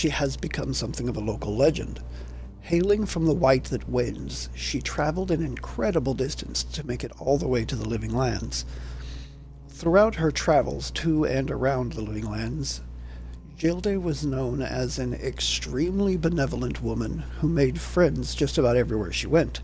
has become something of a local legend. Hailing from the White that Wins, she traveled an incredible distance to make it all the way to the Living Lands. Throughout her travels to and around the Living Lands, Gilde was known as an extremely benevolent woman who made friends just about everywhere she went.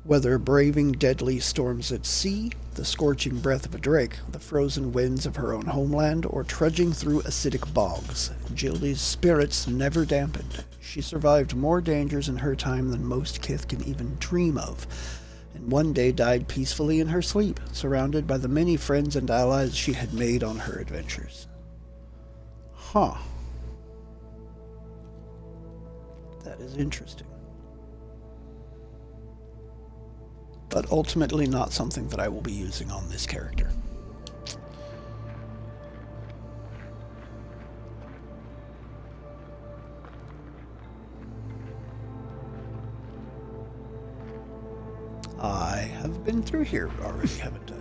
Whether braving deadly storms at sea, the scorching breath of a drake, the frozen winds of her own homeland, or trudging through acidic bogs, Gilde's spirits never dampened. She survived more dangers in her time than most kith can even dream of, and one day died peacefully in her sleep, surrounded by the many friends and allies she had made on her adventures. Huh. That is interesting. But ultimately not something that I will be using on this character. I have been through here already, haven't I?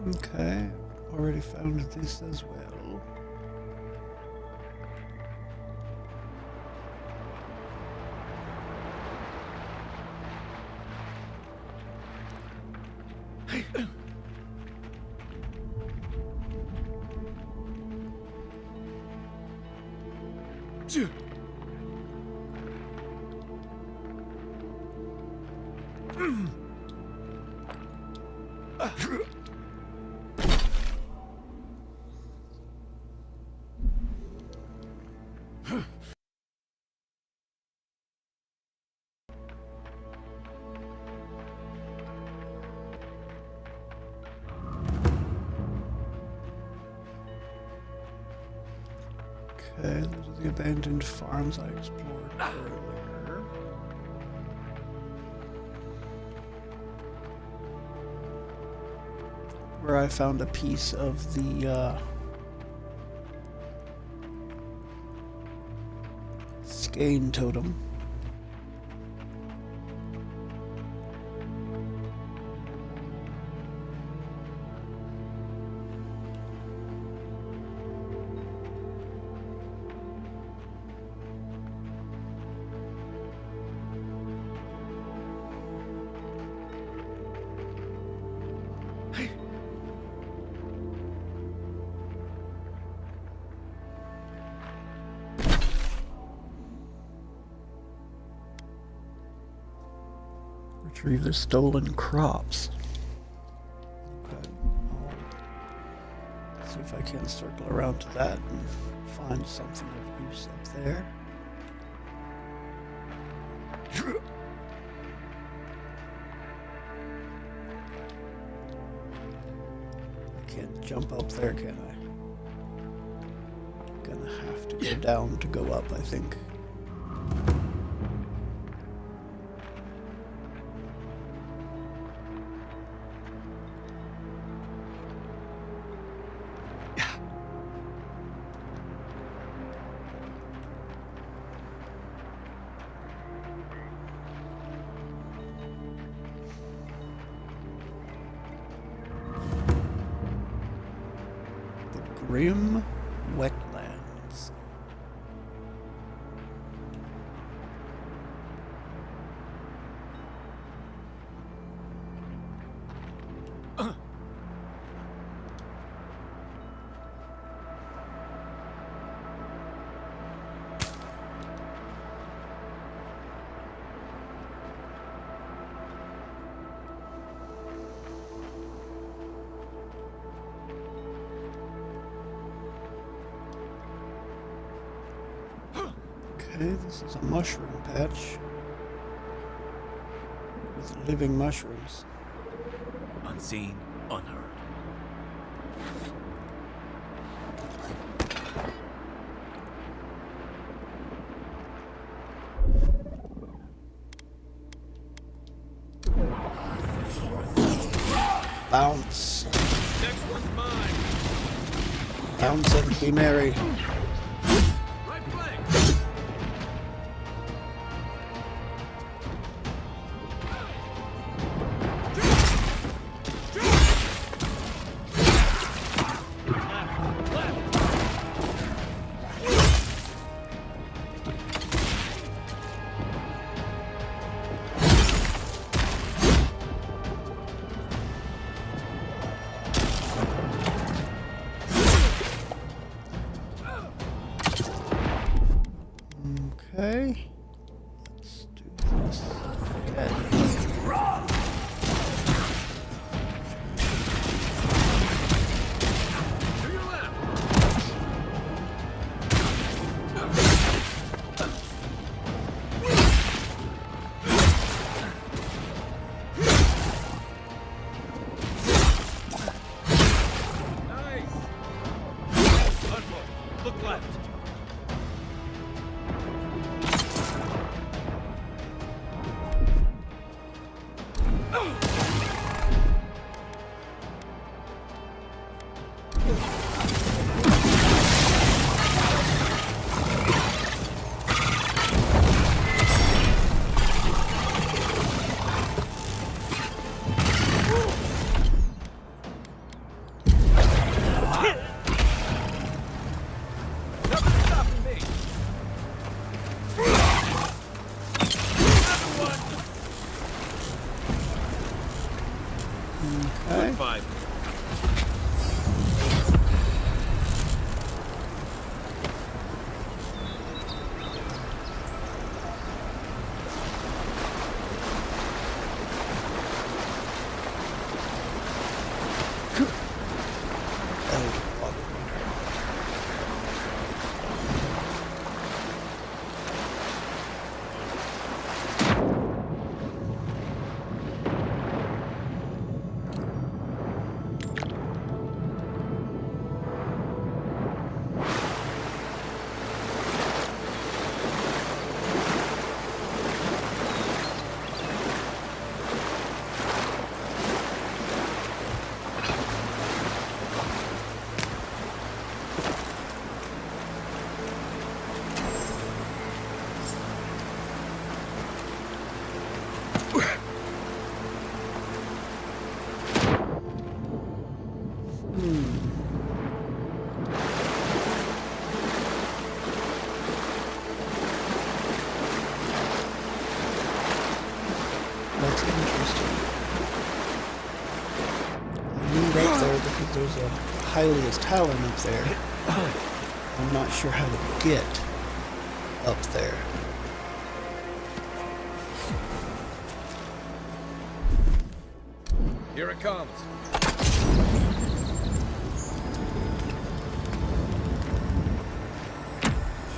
Okay, already found this as well. Okay, those are the abandoned farms I explored earlier. Where I found a piece of the Skane totem. Retrieve the stolen crops. Okay. I'll see if I can circle around to that and find something of use up there. I can't jump up there, can I? Gonna have to go down to go up, I think. Rim Wetlands. Okay, this is a mushroom patch with living mushrooms. Unseen, unheard. Bounce. Next one's mine. Bounce and be merry. Right flank. Okay. Let's do this again. To your left. Nice. Unload. Look left. Nothing's stopping me. Another one. Okay. Good fight. That's interesting. I knew right there because there's a Hylia's Talon up there. I'm not sure how to get up there. Here it comes.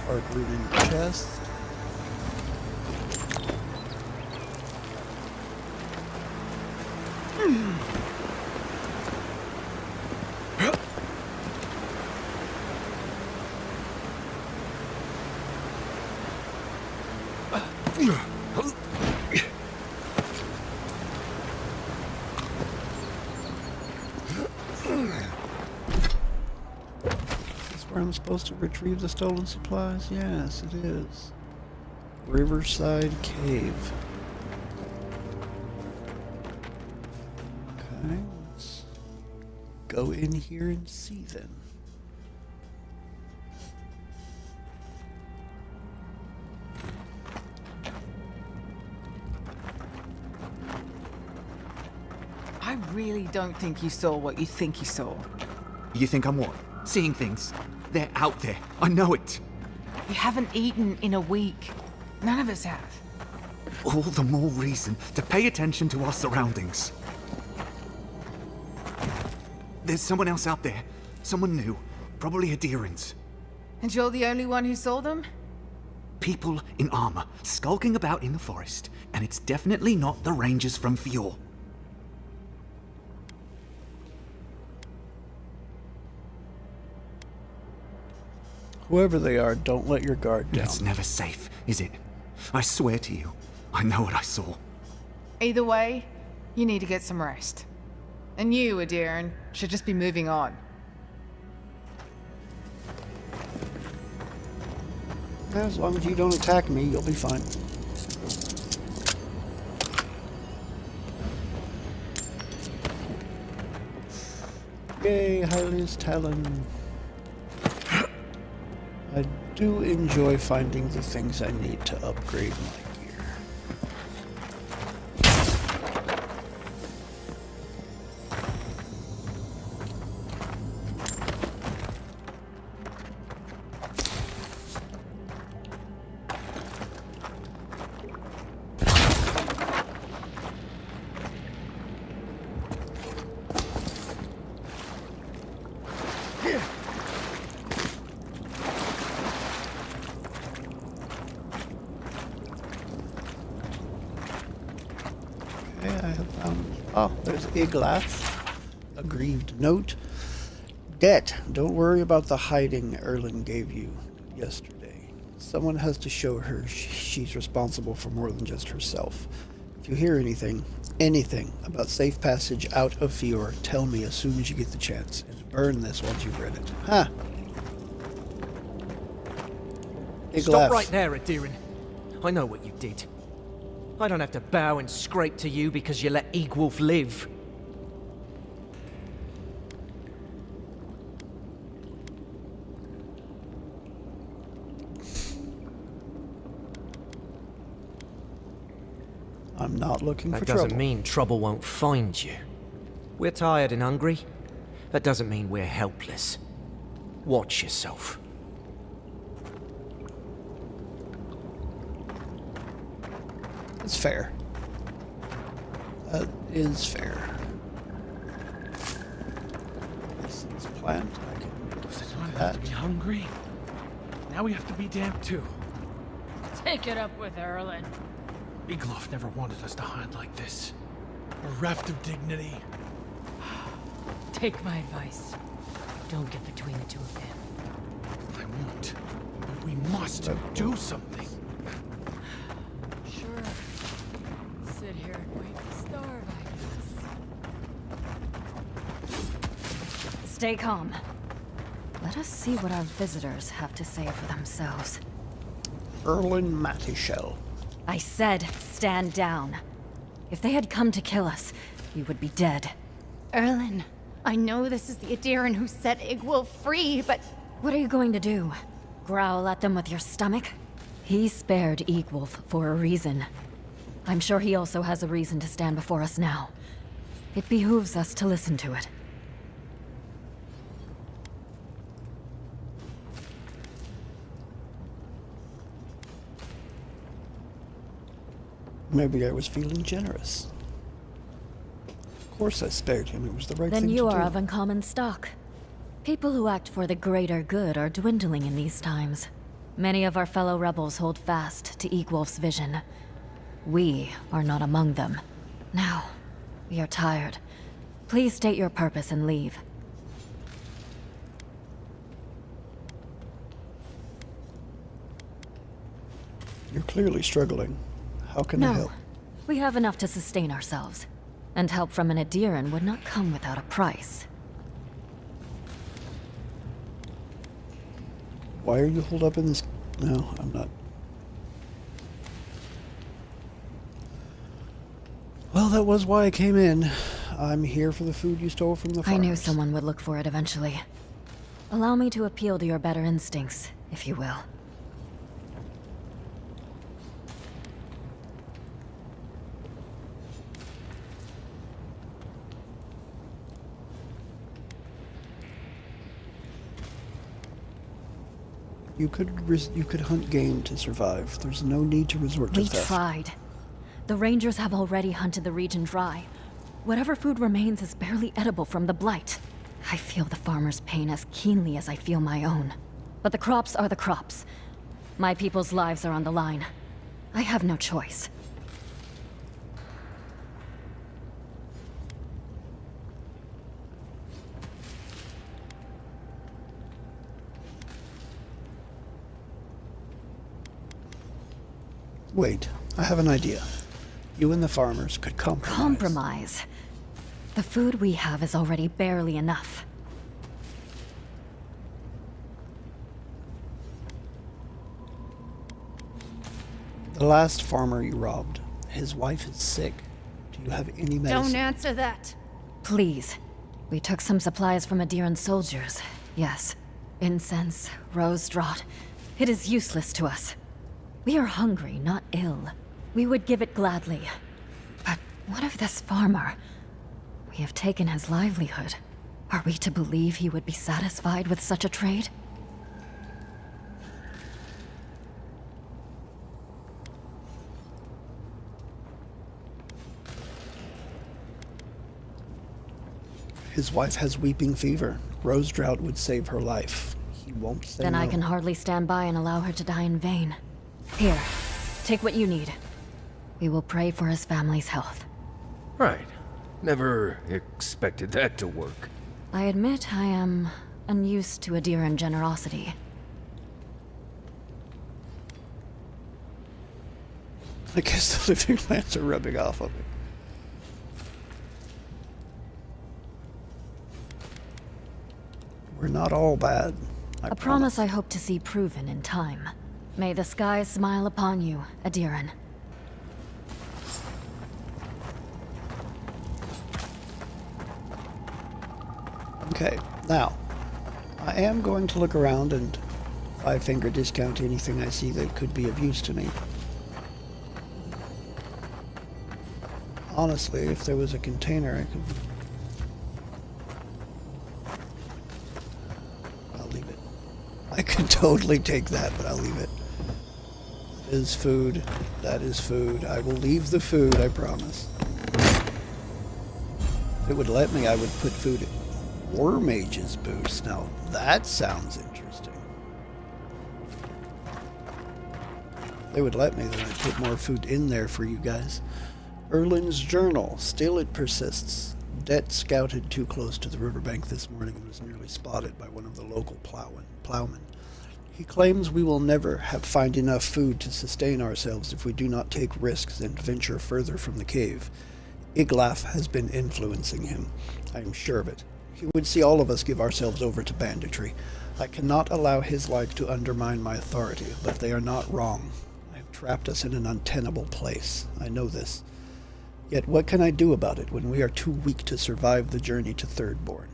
Hard root in the chest. Is this where I'm supposed to retrieve the stolen supplies? Yes, it is. Riverside Cave. Okay, let's go in here and see then. I really don't think you saw what you think you saw. You think I'm what? Seeing things? They're out there. I know it. You haven't eaten in a week. None of us have. All the more reason to pay attention to our surroundings. There's someone else out there. Someone new. Probably Adherans. And you're the only one who saw them? People in armor, skulking about in the forest. And it's definitely not the Rangers from Fjord. Whoever they are, don't let your guard down. It's never safe, is it? I swear to you, I know what I saw. Either way, you need to get some rest. And you, Adiran, should just be moving on. As long as you don't attack me, you'll be fine. Yay, Hylia's Talon. I do enjoy finding the things I need to upgrade my gear. I have found... Oh, there's Iglath. Aggrieved note. Debt. Don't worry about the hiding Erlin gave you yesterday. Someone has to show her she's responsible for more than just herself. If you hear anything about safe passage out of Fjord, tell me as soon as you get the chance. And burn this once you've read it. Ha! Stop right there, Adiran. I know what you did. I don't have to bow and scrape to you because you let Egwolf live. I'm not looking for trouble. trouble. That doesn't mean trouble won't find you. We're tired and hungry. That doesn't mean we're helpless. Watch yourself. It's fair. That is fair. This is plant. I can do that. To be hungry. Now we have to be damned too. Take it up with Erlin. Egloff never wanted us to hide like this. Bereft of dignity. Take my advice. Don't get between the two of them. I won't. But we must do something. Sure. Sit here and wait to starve, I guess. Stay calm. Let us see what our visitors have to say for themselves. Erlin Matishel. I said, stand down. If they had come to kill us, we would be dead. Erlin, I know this is the Adiran who set Egwolf free, but... What are you going to do? Growl at them with your stomach? He spared Egwolf for a reason. I'm sure he also has a reason to stand before us now. It behooves us to listen to it. Maybe I was feeling generous. Of course I spared him. It was the right thing to do. Then you are of uncommon stock. People who act for the greater good are dwindling in these times. Many of our fellow rebels hold fast to Egwolf's vision. We are not among them. Now, we are tired. Please state your purpose and leave. You're clearly struggling. How can I help? We have enough to sustain ourselves. And help from an Adiran would not come without a price. Why are you holed up in this? No, I'm not. Well, that was why I came in. I'm here for the food you stole from the farmers. I knew someone would look for it eventually. Allow me to appeal to your better instincts, if you will. You could hunt game to survive. There's no need to resort to We theft. tried. The rangers have already hunted the region dry. Whatever food remains is barely edible from the blight. I feel the farmer's pain as keenly as I feel my own. But the crops are the crops. My people's lives are on the line. I have no choice. Wait, I have an idea. You and the farmers could compromise. Compromise? The food we have is already barely enough. The last farmer you robbed, his wife is sick. Do you have any medicine? Don't answer that. Please. We took some supplies from Adiran soldiers. Yes. Incense, rose draught. It is useless to us. We are hungry, not ill. We would give it gladly. But what of this farmer? We have taken his livelihood. Are we to believe he would be satisfied with such a trade? His wife has weeping fever. Rose drought would save her life. He won't say Then no. I can hardly stand by and allow her to die in vain. Here, take what you need. We will pray for his family's health. Right. Never expected that to work. I admit I am unused to Adiran generosity. I guess the living plants are rubbing off on me. We're not all bad. I A promise I hope to see proven in time. May the skies smile upon you, Adiran. Okay, now, I am going to look around and five-finger discount anything I see that could be of use to me. Honestly, if there was a container, I could... I'll leave it. I could totally take that, but I'll leave it. That is food. That is food. I will leave the food, I promise. If it would let me, I would put food in. War Mage's boost. Now, that sounds interesting. If they would let me, then I'd put more food in there for you guys. Erlin's journal. Still it persists. Det scouted too close to the riverbank this morning and was nearly spotted by one of the local plowmen. He claims we will never find enough food to sustain ourselves if we do not take risks and venture further from the cave. Iglaf has been influencing him. I am sure of it. He would see all of us give ourselves over to banditry. I cannot allow his like to undermine my authority, but they are not wrong. I have trapped us in an untenable place. I know this. Yet what can I do about it when we are too weak to survive the journey to Thirdborn?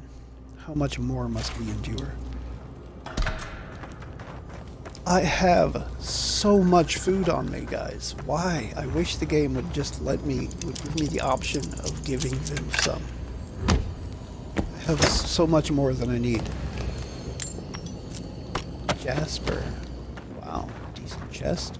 How much more must we endure? I have so much food on me, guys. Why? I wish the game would just would give me the option of giving them some. I have so much more than I need. Jasper. Wow, decent chest.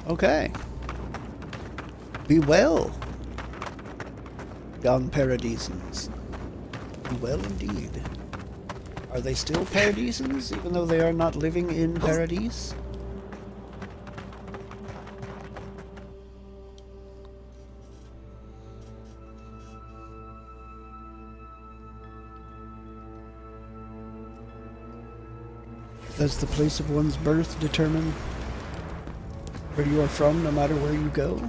Okay. Be well, young Paradisans. Be well indeed. Are they still Paradisans, even though they are not living in Paradise? Does the place of one's birth determine where you are from, no matter where you go?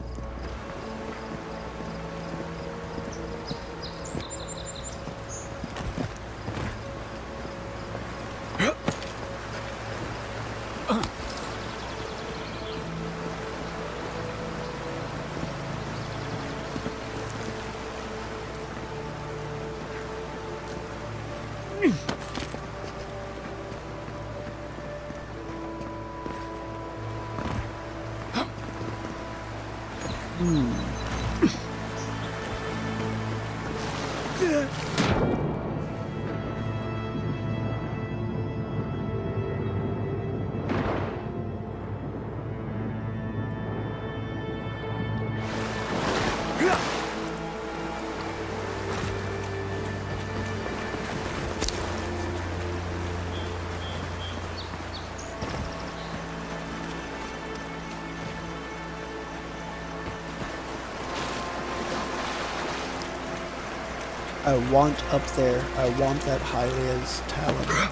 I want up there. I want that Hylia's talent. I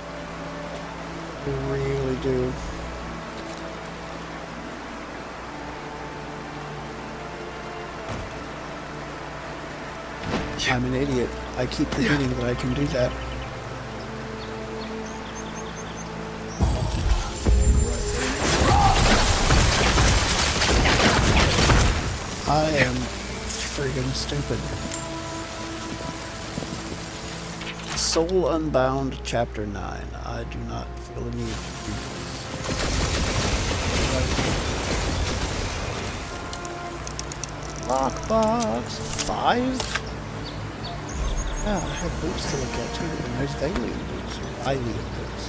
really do. I'm an idiot. I keep forgetting that I can do that. I am friggin' stupid. Soul Unbound, Chapter 9. I do not feel a need to do this. Lockbox 5? Yeah, I have boots to look at too, and there's Valiant boots, or Hylian boots.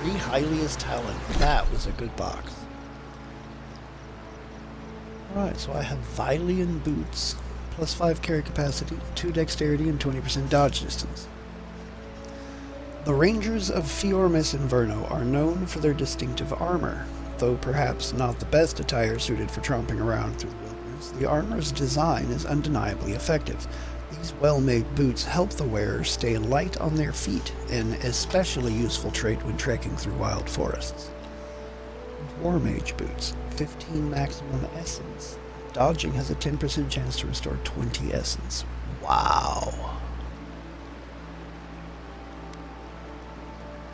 3 Hylia's talent. That was a good box. Alright, so I have Vylian boots, plus 5 carry capacity, 2 dexterity, and 20% dodge distance. The Rangers of Fiormis Inverno are known for their distinctive armor. Though perhaps not the best attire suited for tromping around through the wilderness, the armor's design is undeniably effective. These well-made boots help the wearer stay light on their feet, an especially useful trait when trekking through wild forests. War Mage boots, 15 maximum essence. Dodging has a 10% chance to restore 20 essence. Wow.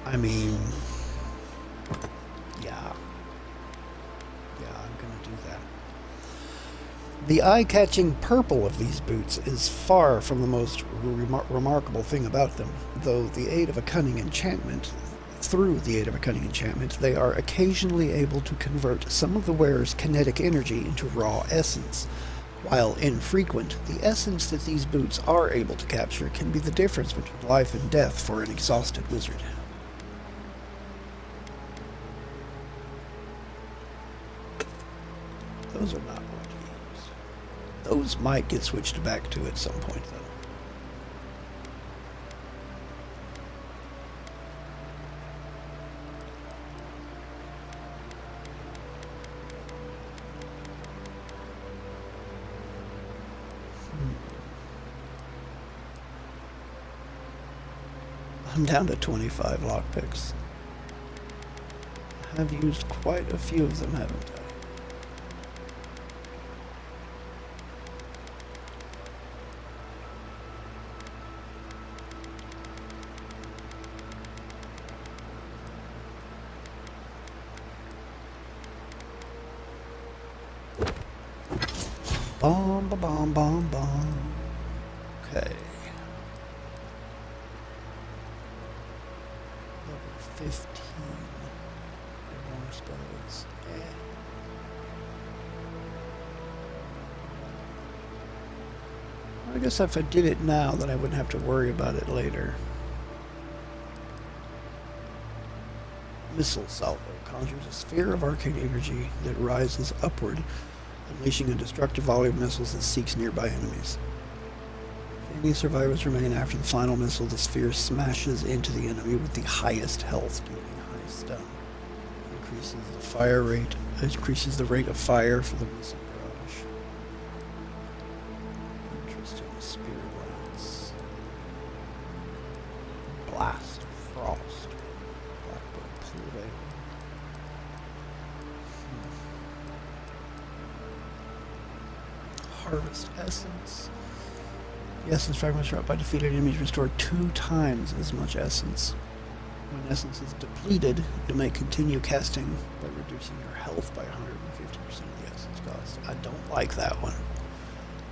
I mean, yeah. Yeah, I'm gonna do that. The eye-catching purple of these boots is far from the most remarkable thing about them, though through the aid of a cunning enchantment, they are occasionally able to convert some of the wearer's kinetic energy into raw essence. While infrequent, the essence that these boots are able to capture can be the difference between life and death for an exhausted wizard. Those are not going to be used. Those might get switched back to at some point, though. I'm down to 25 lockpicks. I've used quite a few of them, haven't I? Bomb, bomb, bomb, bomb. Okay. Level 15. More spells. I guess if I did it now, then I wouldn't have to worry about it later. Missile Salvo conjures a sphere of arcane energy that rises upward, unleashing a destructive volley of missiles that seeks nearby enemies. If any survivors remain after the final missile, the sphere smashes into the enemy with the highest health, dealing high stun. Increases the rate of fire for the missile barrage. Interesting. Spirit Lance. Blast. Frost. Blackbird Pluto. Harvest Essence. The essence fragments dropped by defeated enemies restore 2 times as much essence. When essence is depleted, you may continue casting by reducing your health by 150% of the essence cost. I don't like that one.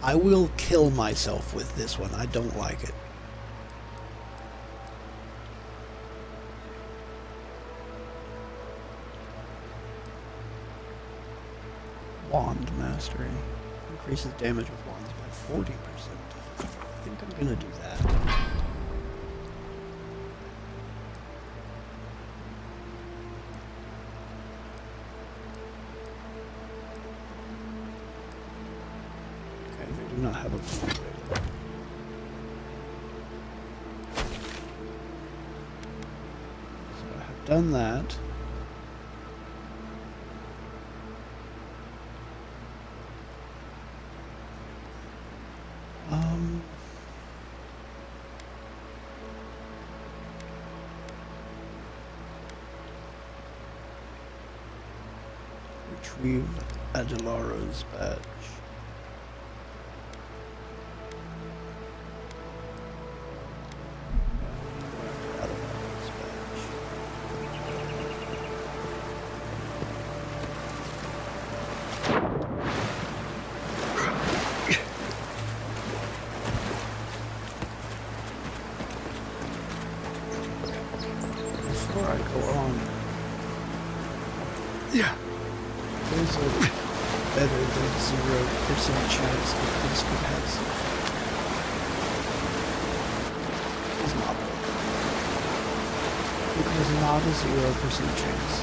I will kill myself with this one. I don't like it. Wand Mastery. Increases damage with wands by 40%. I think I'm gonna do that. Okay, they do not have a blue available. So I have done that. Retrieve Adelaro's badge. Adelaro's badge. Before I go on, there's a better than 0% chance that this could have some. It's not. It was not a 0% chance.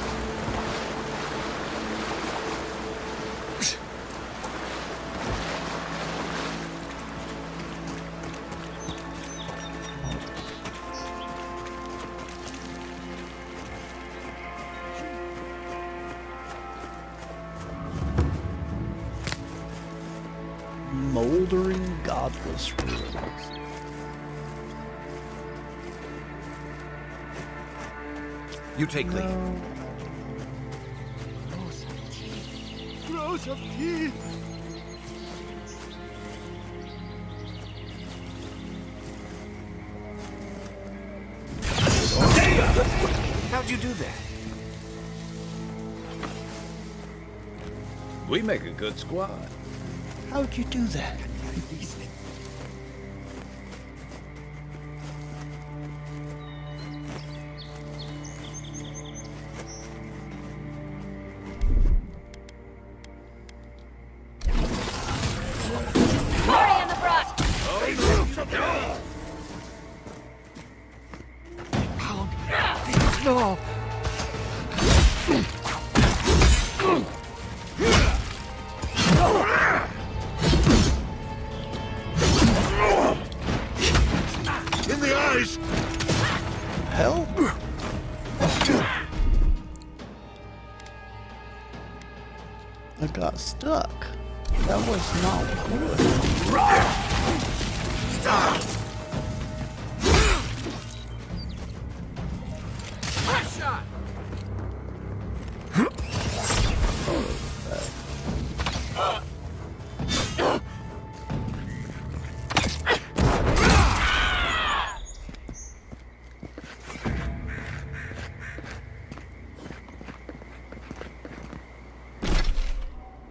Moldering godless ruins. You take lead. Gross of teeth! How'd you do that? We make a good squad. How'd you do that? Hurry in the brush! No! In the eyes! Hell? I got stuck. That was not good.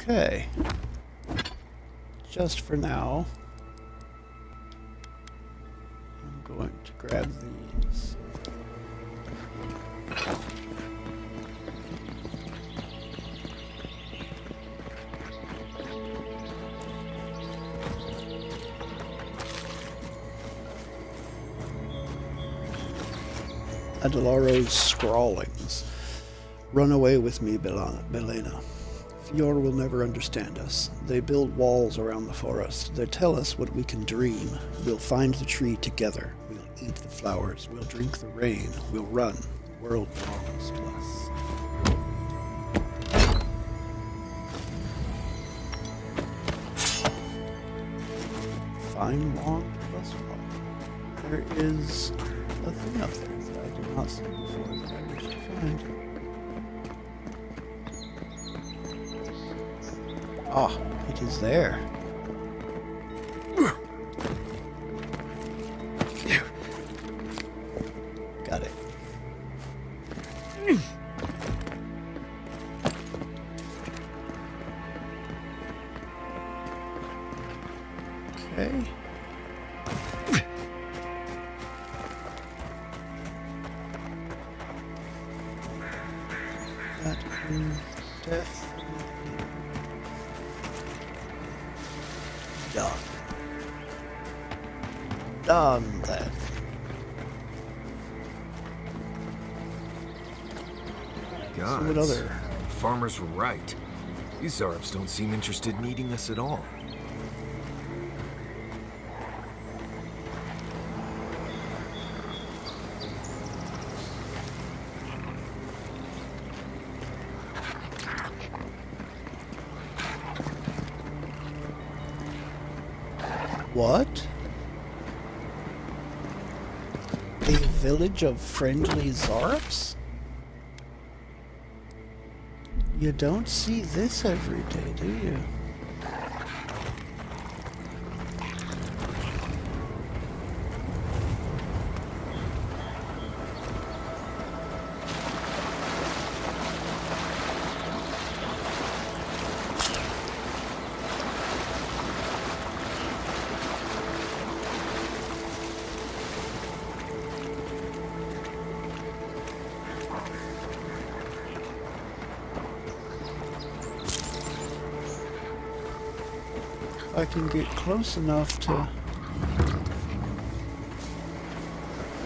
Okay. Just for now, I'm going to grab these. Adelaro's scrawlings. Run away with me, Belena. Fior will never understand us. They build walls around the forest. They tell us what we can dream. We'll find the tree together. We'll eat the flowers. We'll drink the rain. We'll run. The world belongs to us. Find wand plus one. There is a thing up there that I did not see before that I wish to find. Ah, it is there. Got it. Okay. That is death. Done. Done then. Gods, So what other? farmers were right. These Zarps don't seem interested in eating us at all. What? A village of friendly Zarps? You don't see this every day, do you? I can get close enough to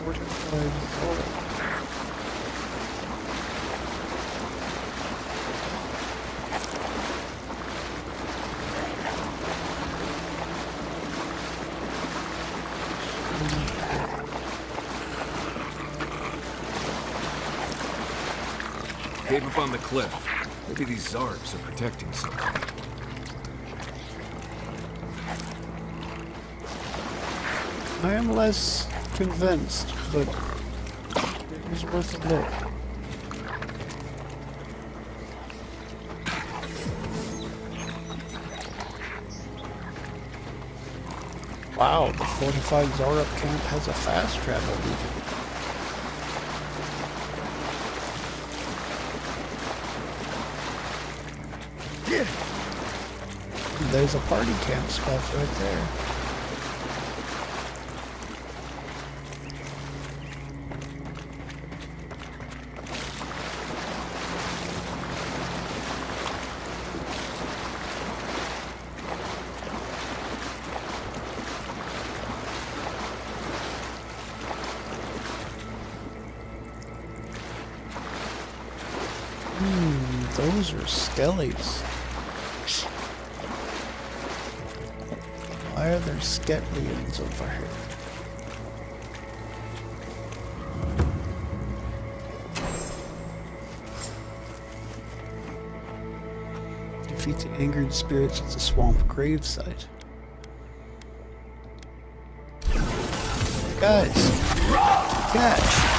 fortified Zora. Cave up on the cliff. Maybe these Zarbs are protecting something. I am less convinced, but it was worth a look. Wow, the fortified Zorup camp has a fast travel region. There's a party camp spot right there. Those are skellies. Why are there sketlians over here? Defeat the angered spirits at the swamp gravesite. Guys, catch!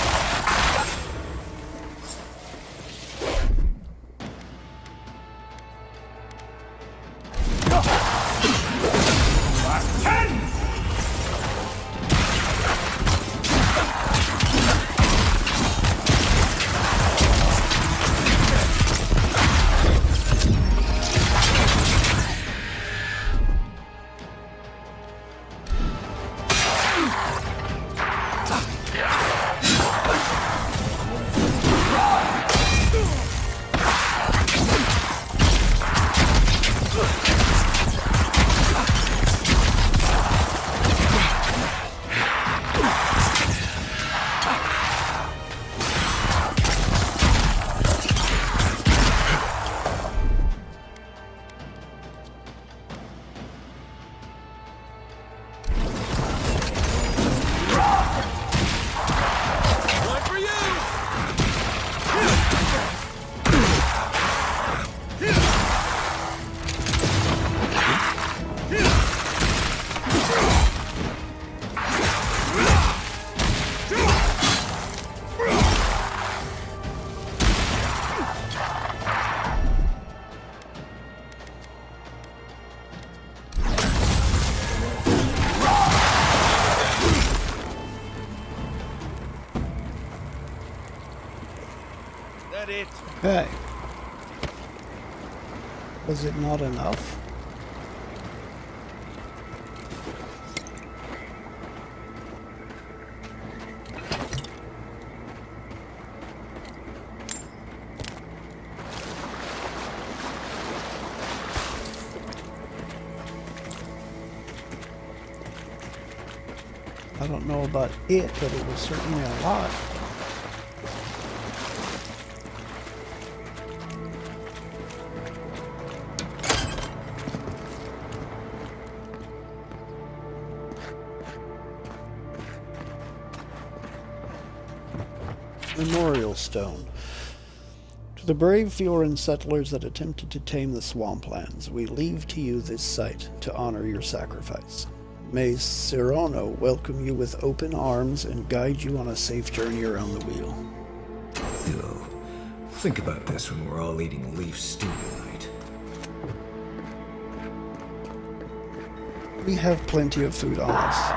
Okay. Was it not enough? I don't know about it, but it was certainly a lot. Memorial Stone. To the brave Fioran settlers that attempted to tame the swamplands, we leave to you this site to honor your sacrifice. May Cyrano welcome you with open arms and guide you on a safe journey around the wheel. Think about this when we're all eating leaf stew tonight. We have plenty of food on us.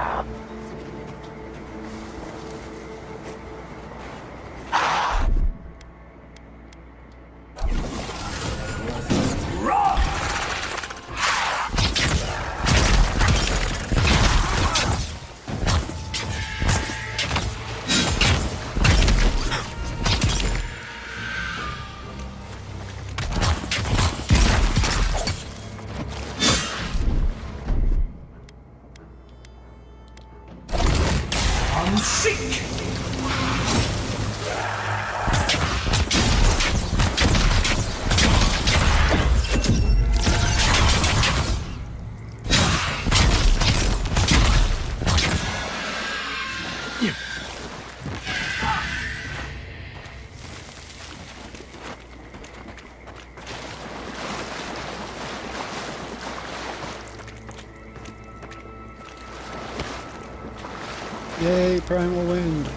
Yay, Primal Wind.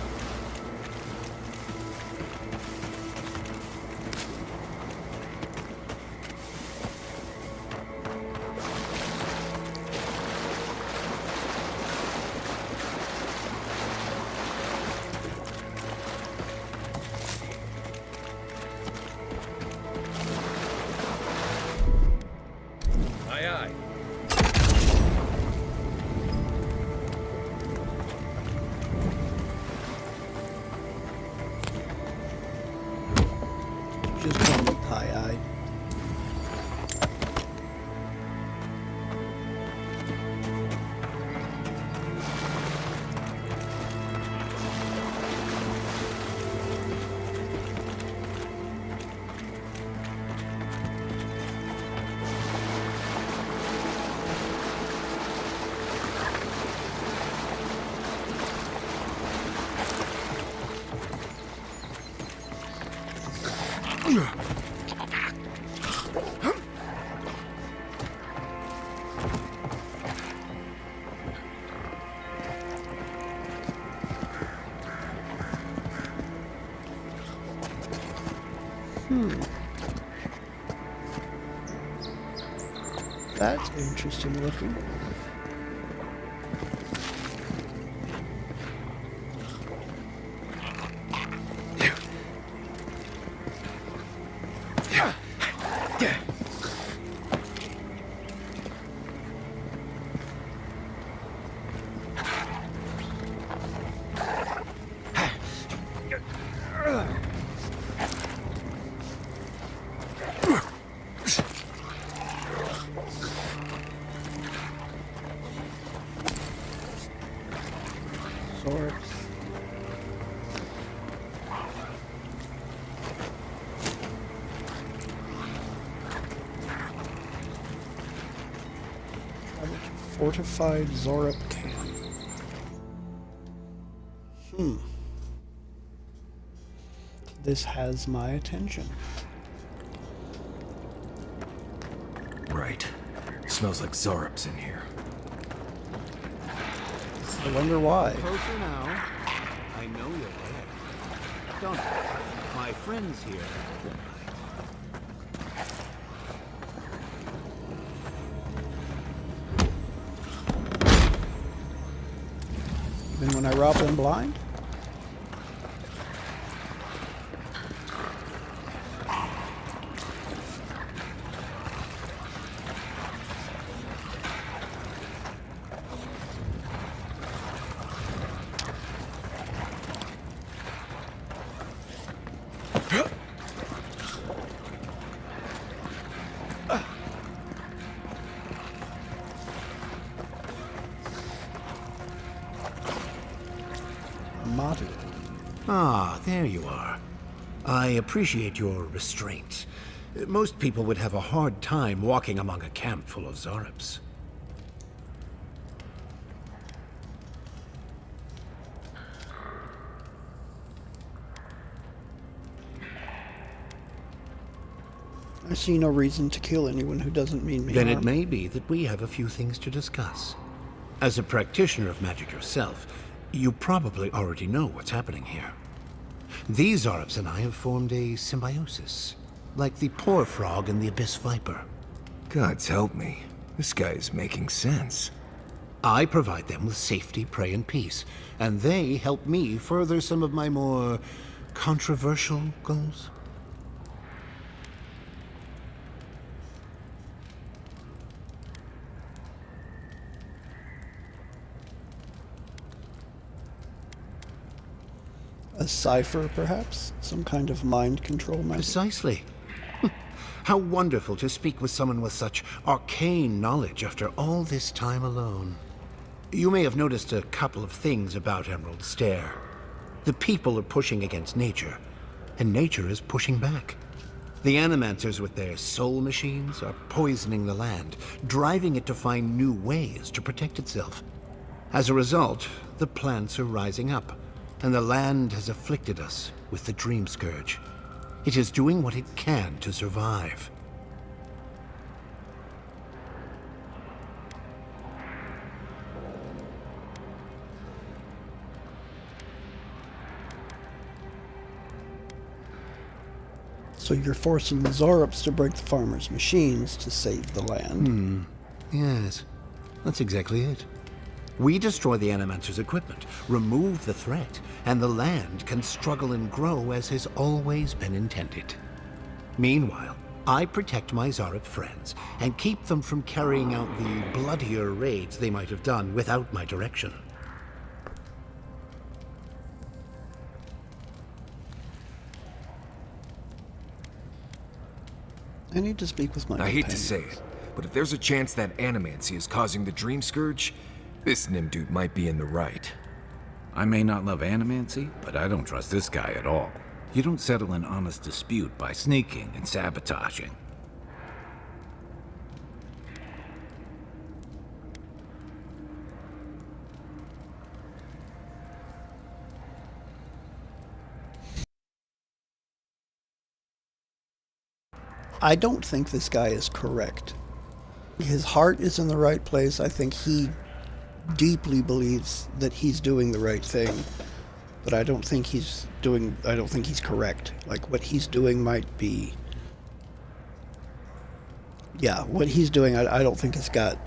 Aye, aye. Just call me Pie-Eyed. That's interesting looking. Swords. Fortified Zorup camp. This has my attention. Right. Smells like Zorup's in here. I wonder why. Closer now. I know you're there. Don't worry. My friends here. Even when I rob them blind? Modded. Ah, there you are. I appreciate your restraint. Most people would have a hard time walking among a camp full of Zorups. I see no reason to kill anyone who doesn't mean me Then harm. it may be that we have a few things to discuss. As a practitioner of magic yourself, you probably already know what's happening here. These Zarps and I have formed a symbiosis, like the poor frog and the abyss viper. Gods help me. This guy is making sense. I provide them with safety, prey, and peace, and they help me further some of my more controversial goals. A cipher, perhaps? Some kind of mind control method? Precisely. How wonderful to speak with someone with such arcane knowledge after all this time alone. You may have noticed a couple of things about Emerald Stair. The people are pushing against nature, and nature is pushing back. The Animancers with their soul machines are poisoning the land, driving it to find new ways to protect itself. As a result, the plants are rising up, and the land has afflicted us with the Dream Scourge. It is doing what it can to survive. So you're forcing the Zarps to break the farmers' machines to save the land? Yes, that's exactly it. We destroy the Animancer's equipment, remove the threat, and the land can struggle and grow as has always been intended. Meanwhile, I protect my Zarp friends and keep them from carrying out the bloodier raids they might have done without my direction. I need to speak with my I hate to companions. say it, but if there's a chance that animancy is causing the Dream Scourge, this Nimdude might be in the right. I may not love animancy, but I don't trust this guy at all. You don't settle an honest dispute by sneaking and sabotaging. I don't think this guy is correct. His heart is in the right place. I think he deeply believes that he's doing the right thing, but I don't think he's correct. Like, what he's doing might be... Yeah, what he's doing, I don't think has got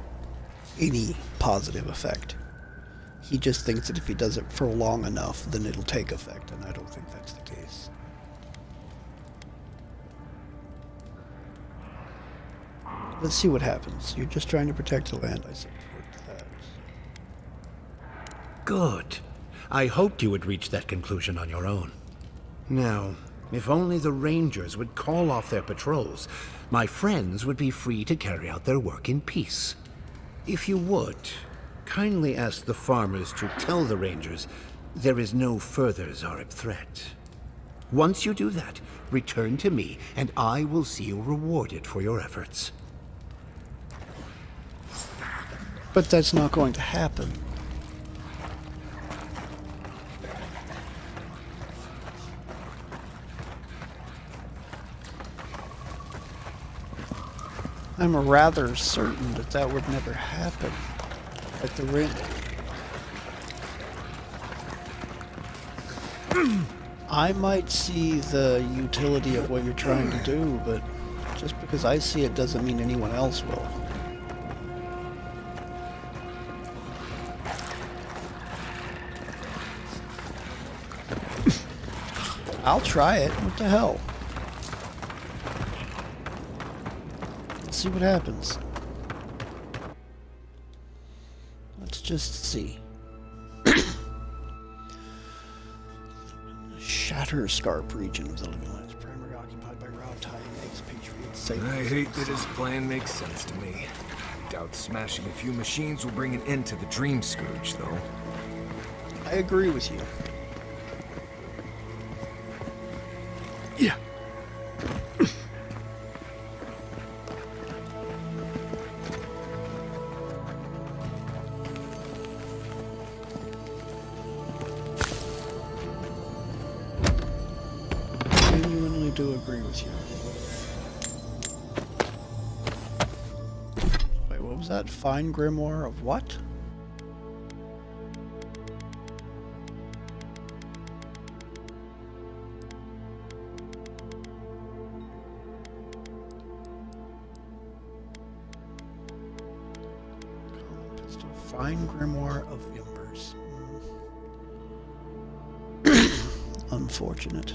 any positive effect. He just thinks that if he does it for long enough, then it'll take effect, and I don't think that's the case. Let's see what happens. You're just trying to protect the land. I support that. Good. I hoped you would reach that conclusion on your own. Now, if only the Rangers would call off their patrols, my friends would be free to carry out their work in peace. If you would, kindly ask the farmers to tell the Rangers there is no further Zarp threat. Once you do that, return to me, and I will see you rewarded for your efforts. But that's not going to happen. I'm rather certain that that would never happen. Like the ring. I might see the utility of what you're trying to do, but just because I see it doesn't mean anyone else will. I'll try it. What the hell? Let's see what happens. Let's just see. Shatterscarp region of the Living Lands, primarily occupied by Rautai and expatriates. I hate that his plan makes sense to me. Doubt smashing a few machines will bring an end to the Dream Scourge, though. I agree with you. Yeah. Genuinely do agree with you. Wait, what was that? Fine grimoire of what? Fine grimoire of embers. Unfortunate.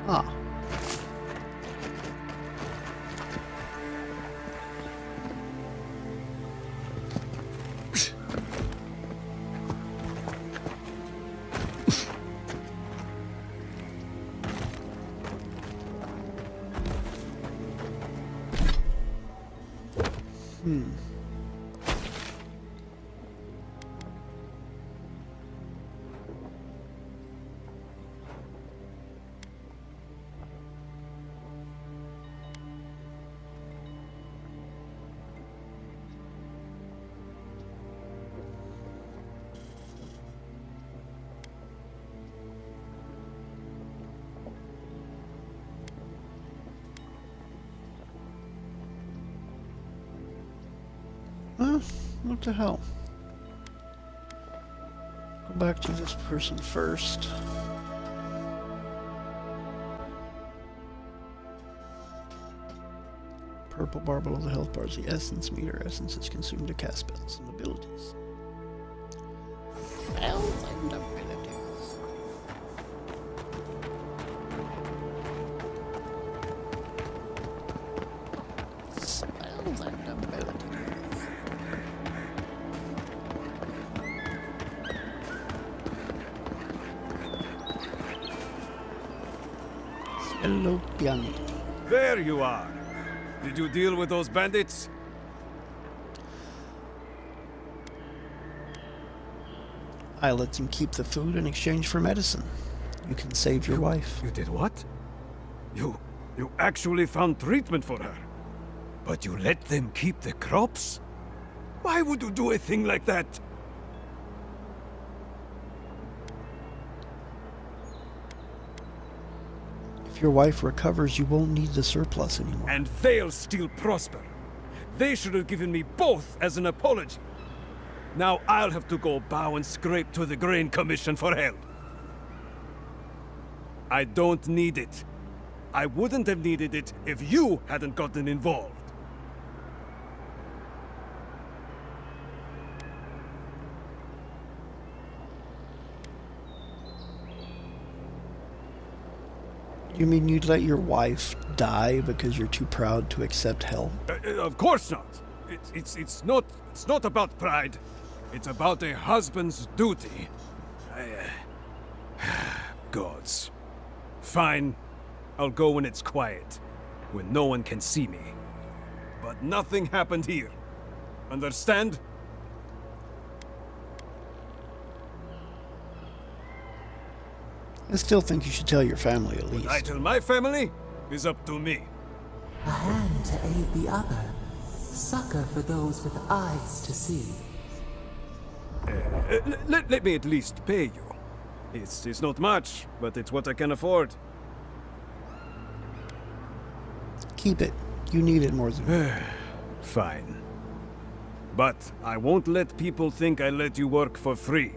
Ah. What the hell? Go back to this person first. Purple bar below the health bar is the essence meter. Essence is consumed to cast spells and abilities. Spells and abilities. Spells and abilities. Hello, Piani. There you are. Did you deal with those bandits? I let him keep the food in exchange for medicine. You can save your wife. You did what? You actually found treatment for her. But you let them keep the crops? Why would you do a thing like that? If your wife recovers, you won't need the surplus anymore. And they'll still prosper. They should have given me both as an apology. Now I'll have to go bow and scrape to the Grain Commission for help. I don't need it. I wouldn't have needed it if you hadn't gotten involved. You mean you'd let your wife die because you're too proud to accept help? Of course not. It's not about pride. It's about a husband's duty. Gods. Fine. I'll go when it's quiet, when no one can see me. But nothing happened here. Understand? I still think you should tell your family at least. What I tell my family is up to me. A hand to aid the other. Succor for those with eyes to see. Let me at least pay you. It's not much, but it's what I can afford. Keep it. You need it more than me. Fine. But I won't let people think I let you work for free.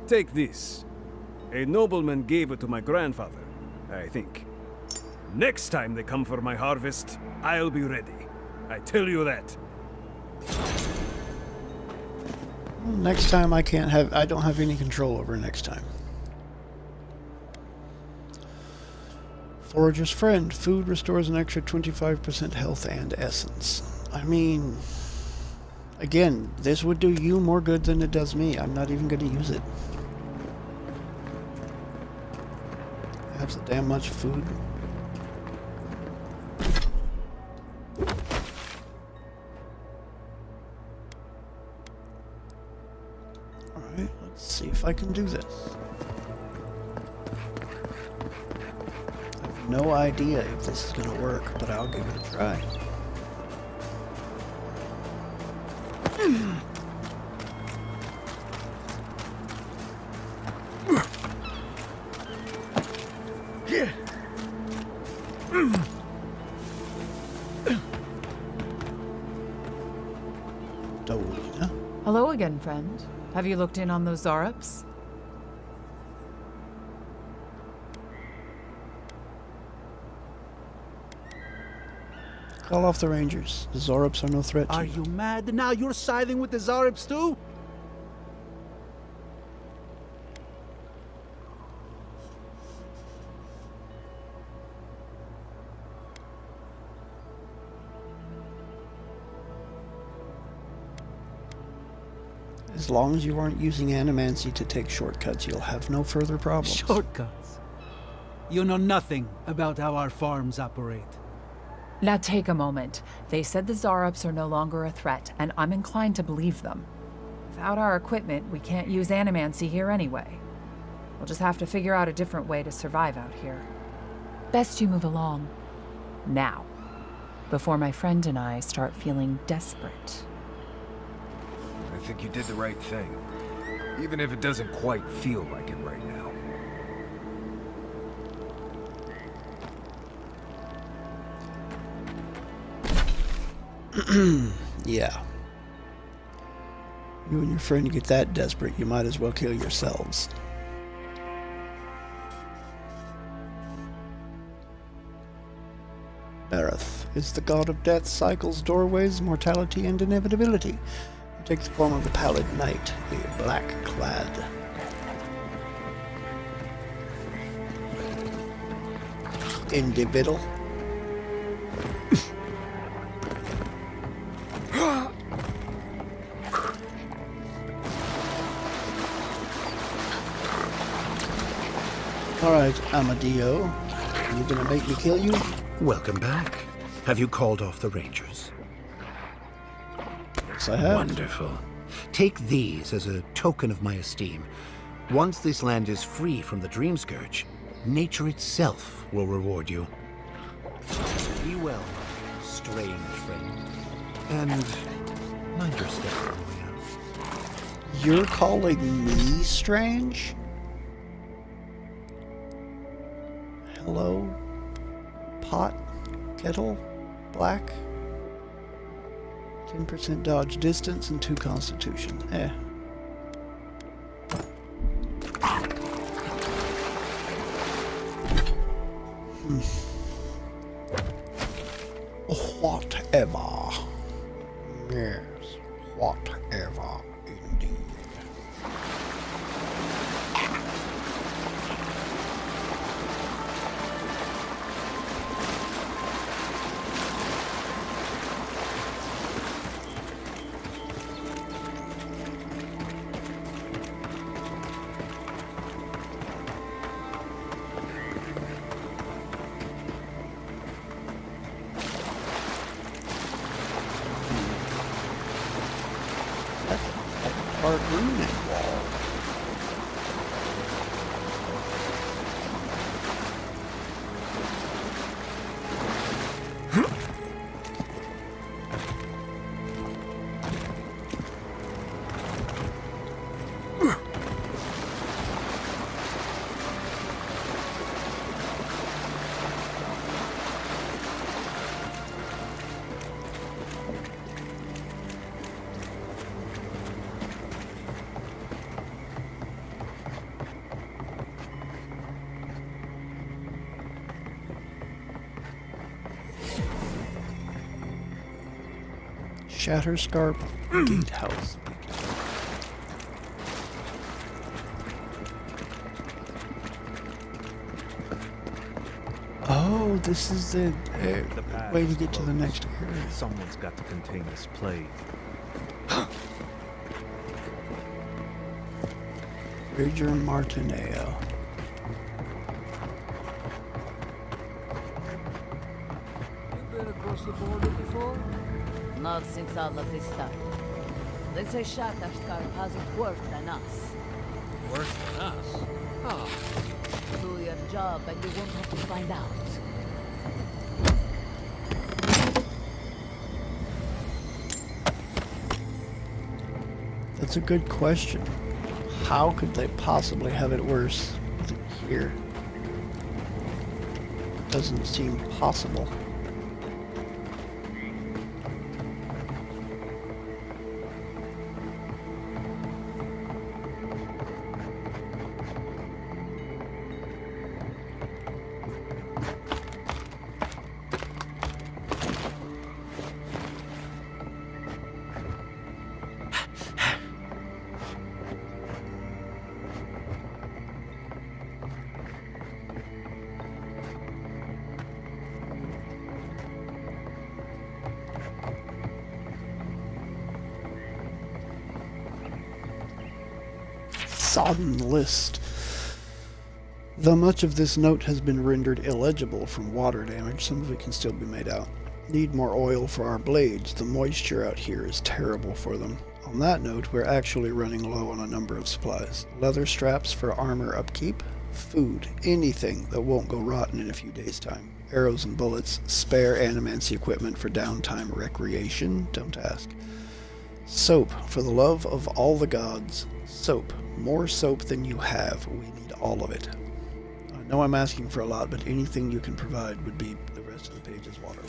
Take this. A nobleman gave it to my grandfather, I think. Next time they come for my harvest, I'll be ready. I tell you that. Next time I don't have any control over next time. Forager's Friend. Food restores an extra 25% health and essence. I mean, again, this would do you more good than it does me. I'm not even going to use it. I have so damn much food. Alright, let's see if I can do this. I have no idea if this is going to work, but I'll give it a try. Hello again, friend. Have you looked in on those Zarups? Call off the Rangers. The Zarups are no threat to Are you mad? Now you're siding with the Zarups too? As long as you aren't using animancy to take shortcuts, you'll have no further problems. Shortcuts? You know nothing about how our farms operate. Now take a moment. They said the Zarups are no longer a threat, and I'm inclined to believe them. Without our equipment, we can't use animancy here anyway. We'll just have to figure out a different way to survive out here. Best you move along. Now. Before my friend and I start feeling desperate. I think you did the right thing. Even if it doesn't quite feel like it right now. Yeah. You and your friend get that desperate, you might as well kill yourselves. Bereth is the god of death, cycles, doorways, mortality, and inevitability. He takes the form of the pallid night, the black-clad. Individual. Alright, Amadio. You gonna make me kill you? Welcome back. Have you called off the Rangers? Yes, I have. Wonderful. Take these as a token of my esteem. Once this land is free from the Dream Scourge, nature itself will reward you. Be well, strange friend. And mind your step, Romeo. You're calling me strange? Hello? Pot? Kettle? Black? 10% dodge distance and 2 constitution. Whatever. Yes, whatever indeed. Our grooming wall. Shatterscarp Gatehouse. Oh, this is the way to get to the next area. Someone's got to contain this plague. Ranger Martineo. You been across the border before? Not since all of this started. They say Shatterscarp has it worse than us. Worse than us? Oh. Do your job and you won't have to find out. That's a good question. How could they possibly have it worse than here? Doesn't seem possible. sodden list. Though much of this note has been rendered illegible from water damage, some of it can still be made out. Need more oil for our blades. The moisture out here is terrible for them. On that note, we're actually running low on a number of supplies. Leather straps for armor upkeep, food, anything that won't go rotten in a few days' time. Arrows and bullets, spare animancy equipment for downtime recreation, don't ask. Soap, for the love of all the gods. Soap. More soap than you have. We need all of it. I know I'm asking for a lot, but anything you can provide would be the rest of the page's water.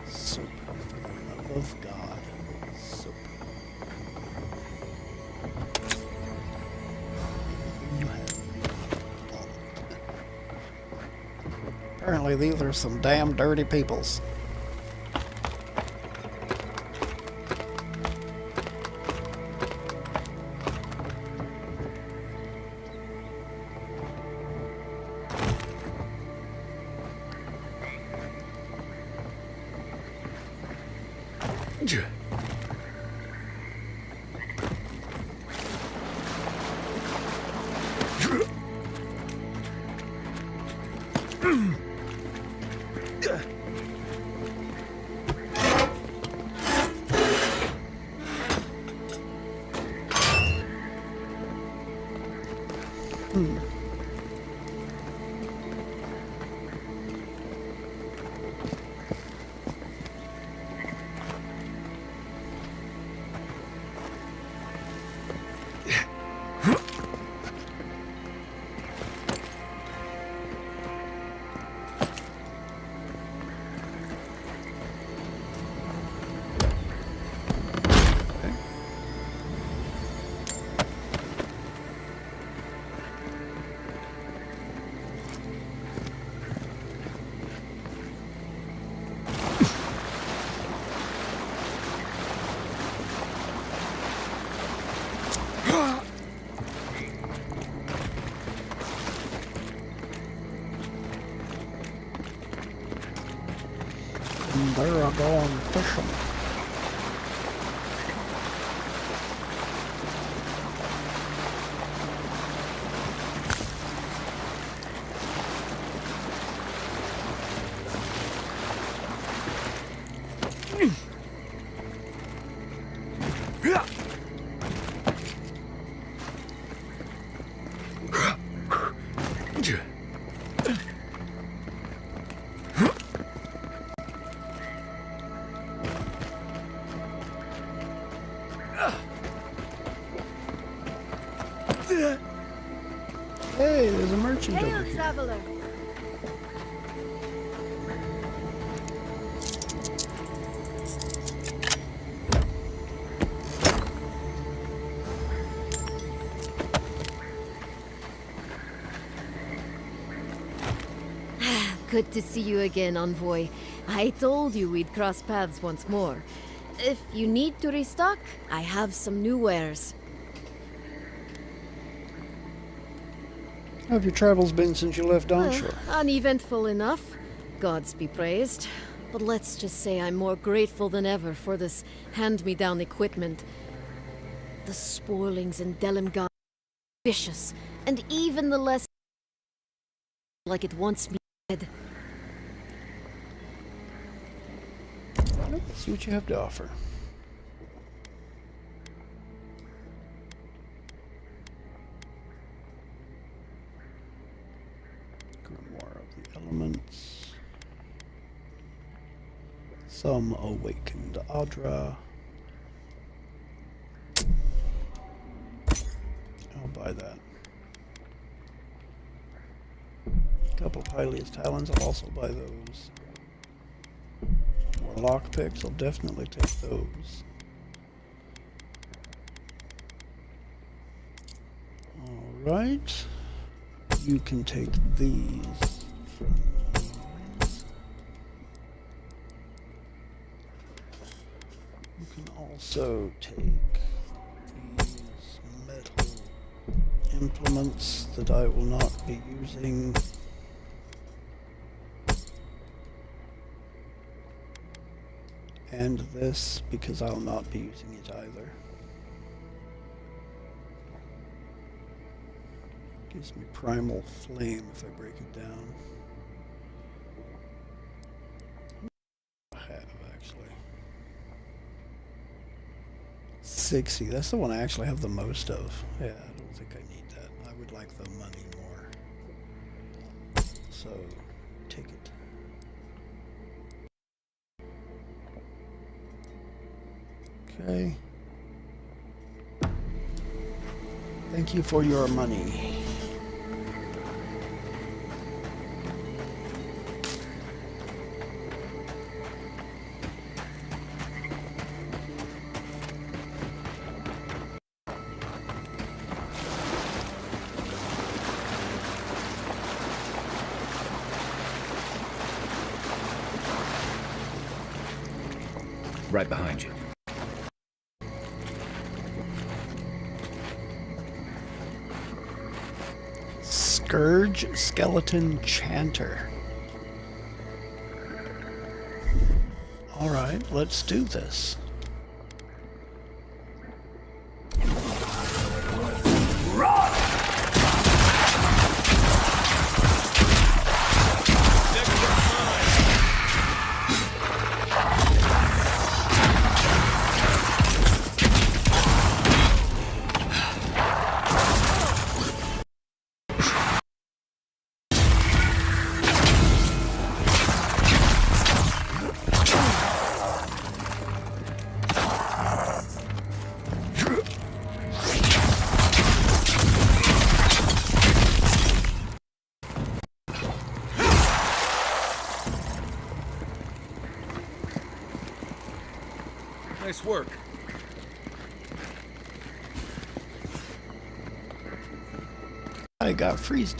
Soap, for the love of God. Soap. You have all of it. Apparently these are some damn dirty peoples. And they're a going fishing. Hey, there's a merchant over here. Traveler. Good to see you again, Envoy. I told you we'd cross paths once more. If you need to restock, I have some new wares. How have your travels been since you left onshore? Uneventful enough. Gods be praised. But let's just say I'm more grateful than ever for this hand-me-down equipment. The spoilings in Delimgar are vicious, and even the less like it wants me dead. Let's see what you have to offer. Grimoire of the Elements. Some Awakened Adra. I'll buy that. Couple Hylia's Talons, I'll also buy those. More lockpicks, I'll definitely take those. Alright. You can take these from these. You can also take these metal implements that I will not be using. And this, because I'll not be using it either. Gives me primal flame if I break it down. I have actually 60. That's the one I actually have the most of. Yeah, I don't think I need that. I would like the money more. So take it. Okay. Thank you for your money. Right behind you. Scourge Skeleton Chanter. Alright, let's do this. Nice work. I got freeze.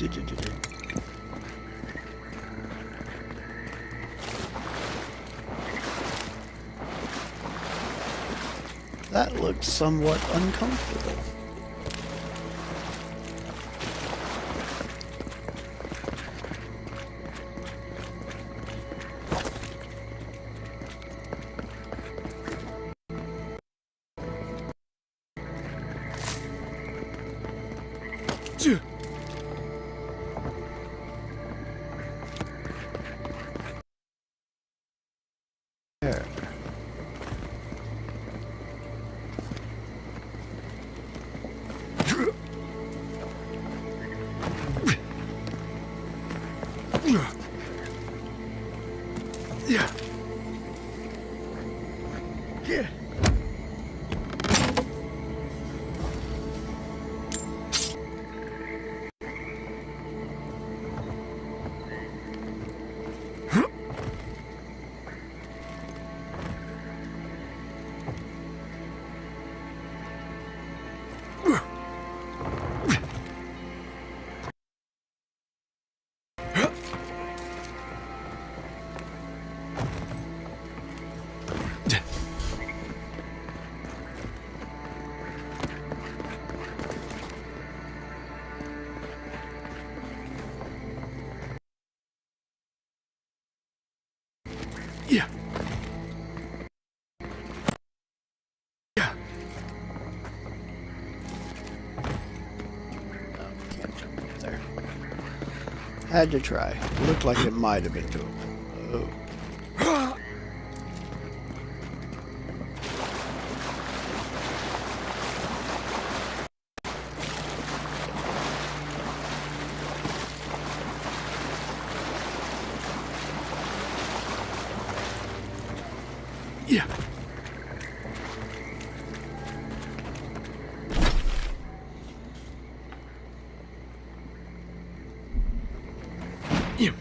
That looked somewhat uncomfortable. There. Yeah. Yeah. Yeah. Yeah. No, can't jump up there. Had to try. Looked like it might have been doable. Oh. Yeah. Yeah.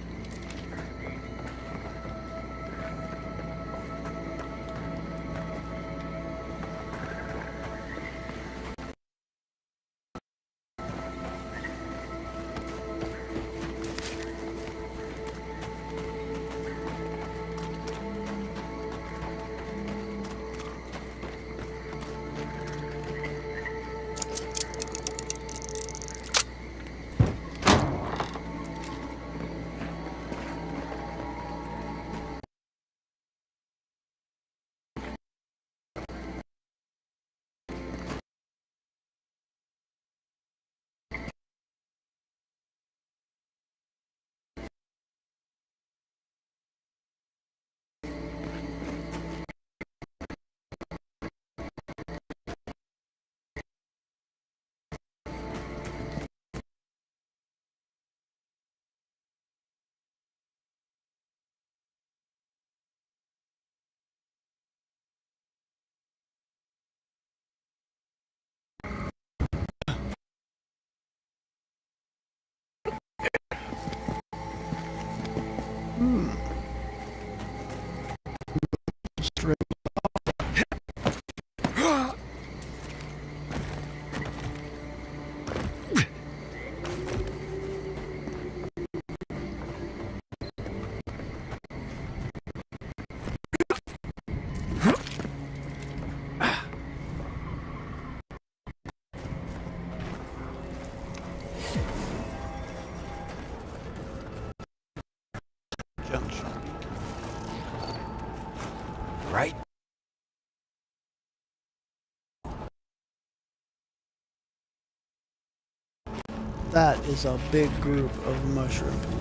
That is a big group of mushroom people.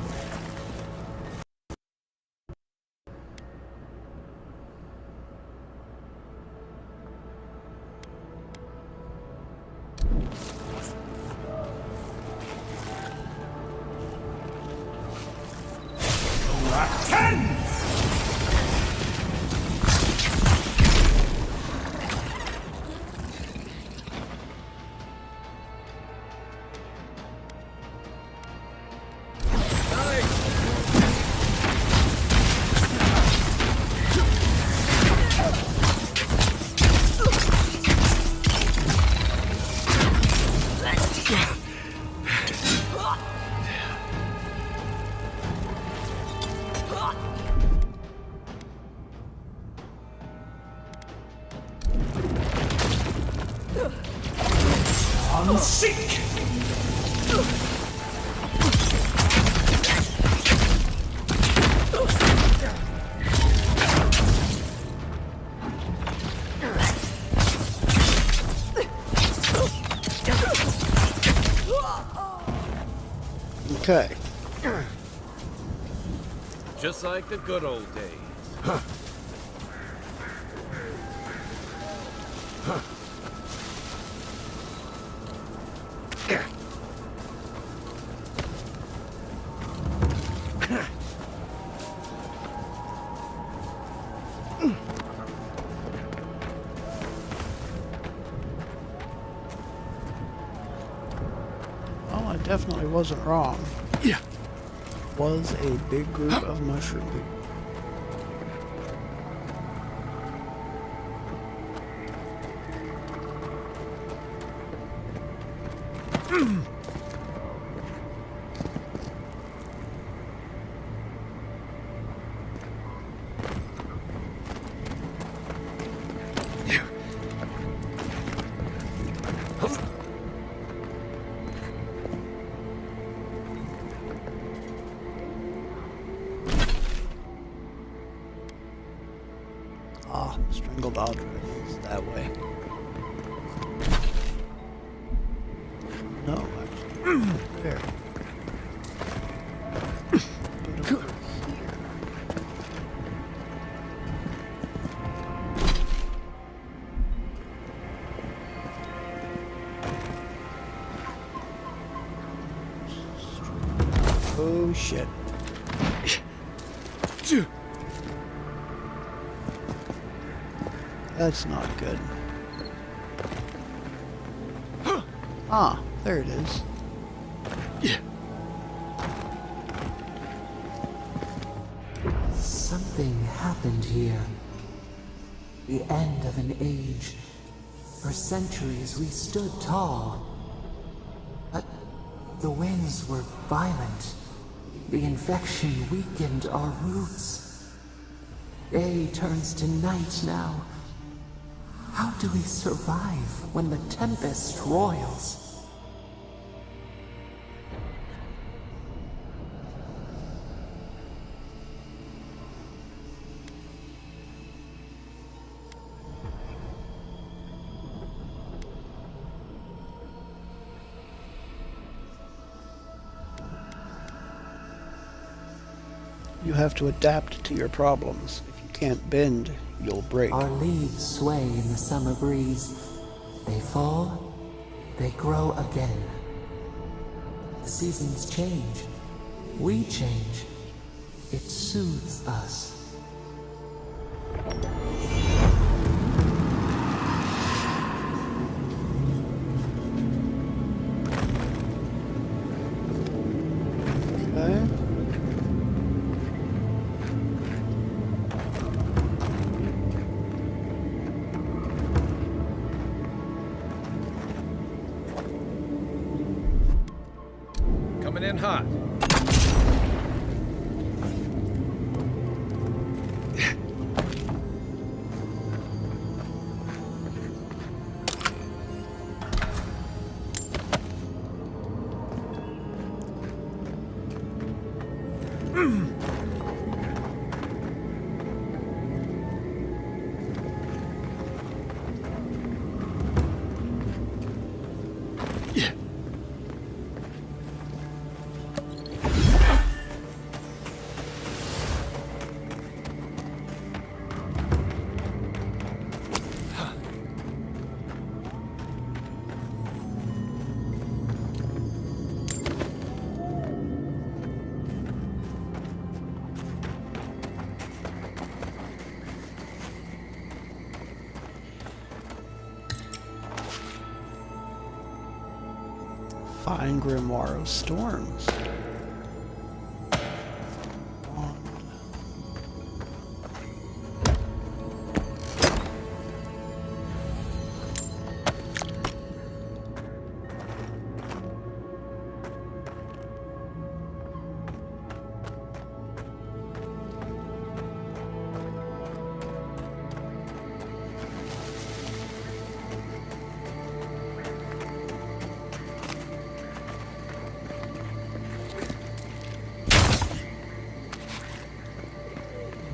Seek! Okay. Just like the good old days. Huh. Huh. Well, I definitely wasn't wrong. Yeah. Was a big group of mushroom people. Ah, strangled Audrey is that way. No, actually. There. But over here. Oh shit. That's not good. Ah, there it is. Something happened here. The end of an age. For centuries we stood tall. But the winds were violent. The infection weakened our roots. Day turns to night now. How do we survive when the tempest roils? You have to adapt to your problems. If you can't bend, you'll break. Our leaves sway in the summer breeze. They fall, they grow again. The seasons change. We change. It soothes us. Okay. Coming in hot. Fine Grimoire of Storms.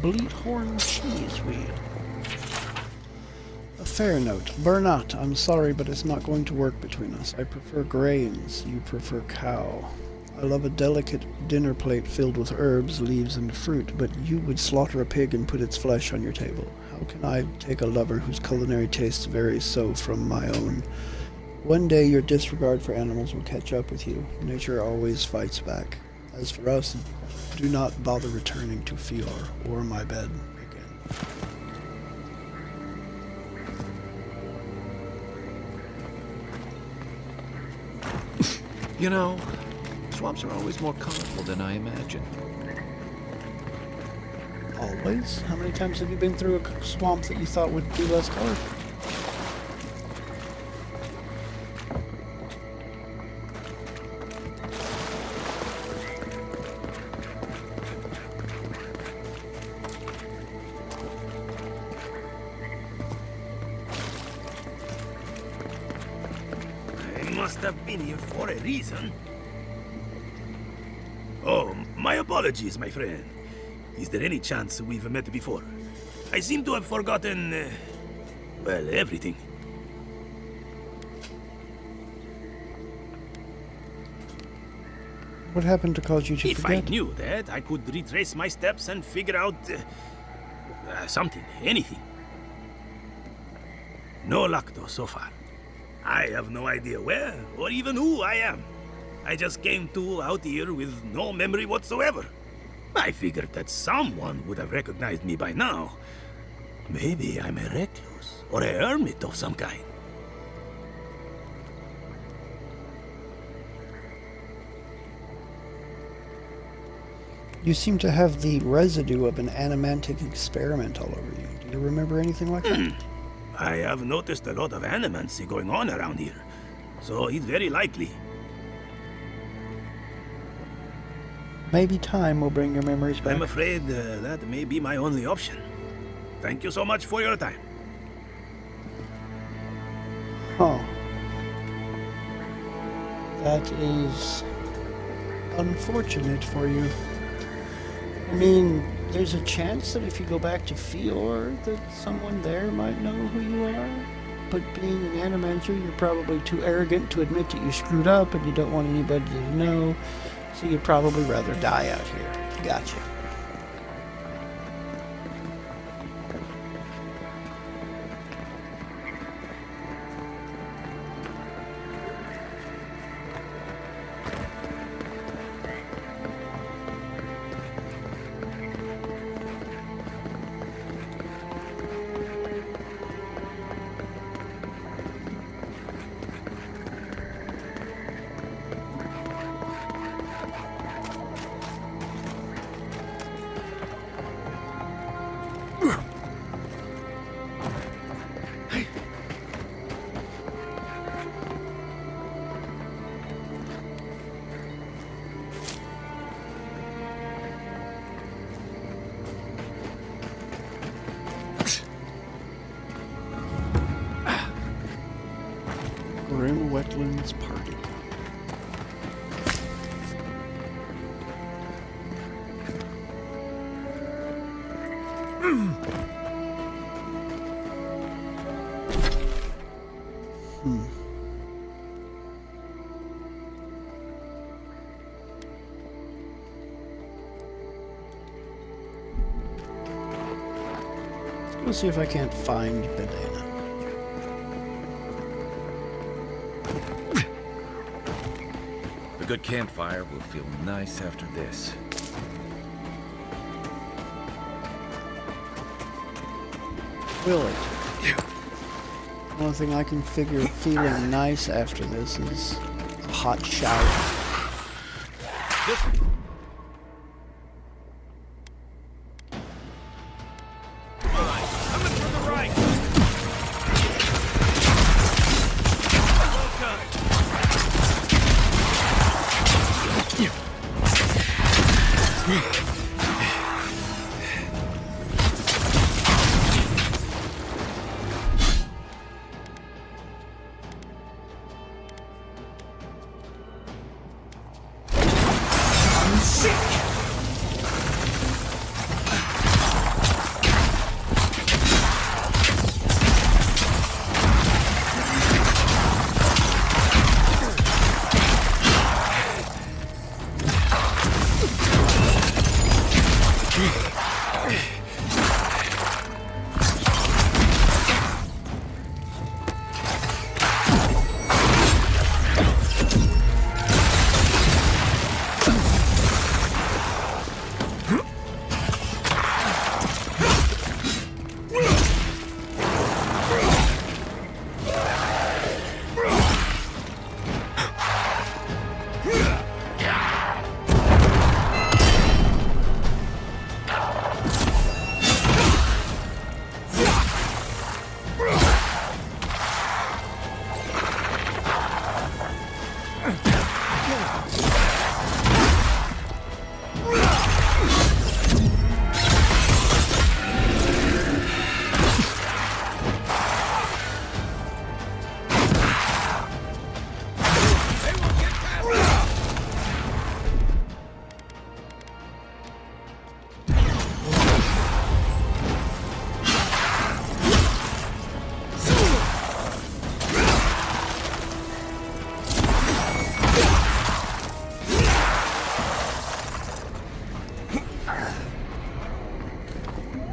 Bleathorn cheese wheel. A fair note. Bernat, I'm sorry, but it's not going to work between us. I prefer grains. You prefer cow. I love a delicate dinner plate filled with herbs, leaves, and fruit, but you would slaughter a pig and put its flesh on your table. How can I take a lover whose culinary tastes vary so from my own? One day your disregard for animals will catch up with you. Nature always fights back. As for us, do not bother returning to Fior or my bed again. You know, swamps are always more colorful than I imagined. Always? How many times have you been through a swamp that you thought would be less colorful? Must have been here for a reason. Oh, my apologies, my friend. Is there any chance we've met before? I seem to have forgotten, well, everything. What happened to cause you to If forget? I knew that, I could retrace my steps and figure out something, anything. No luck, though, so far. I have no idea where or even who I am. I just came out here with no memory whatsoever. I figured that someone would have recognized me by now. Maybe I'm a recluse or a hermit of some kind. You seem to have the residue of an animantic experiment all over you. Do you remember anything like that? I have noticed a lot of animancy going on around here, so it's very likely. Maybe time will bring your memories back. I'm afraid that may be my only option. Thank you so much for your time. Huh. That is unfortunate for you. I mean, there's a chance that if you go back to Fior, that someone there might know who you are. But being an animancer, you're probably too arrogant to admit that you screwed up and you don't want anybody to know. So you'd probably rather die out here. Gotcha. Grim Wetlands Party. Let's see if I can't find Bedena. A good campfire will feel nice after this. Will it? One thing I can figure feeling nice after this is a hot shower.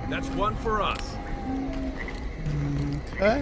That's one for us. Okay.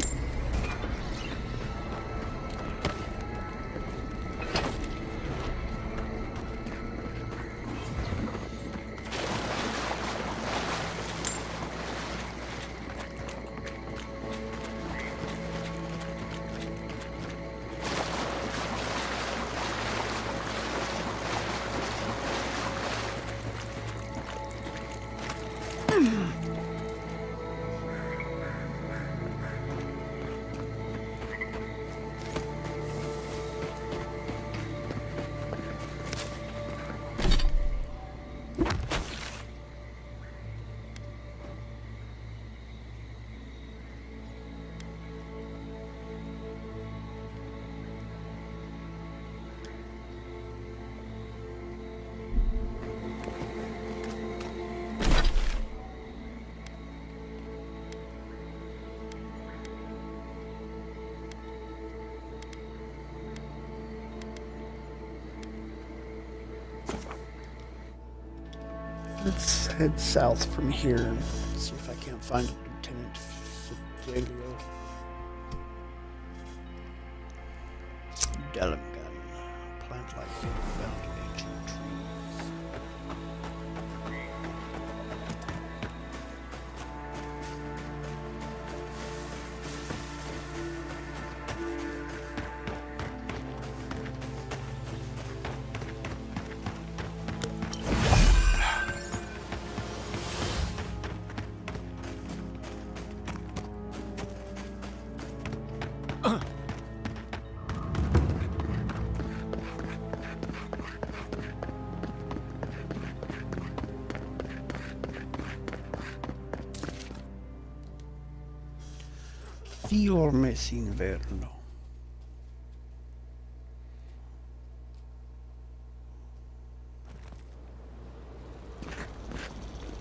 Let's head south from here and see if I can't find Lieutenant Fidelio. Delum gun. Plant like found ancient trees. Fiormes Inverno.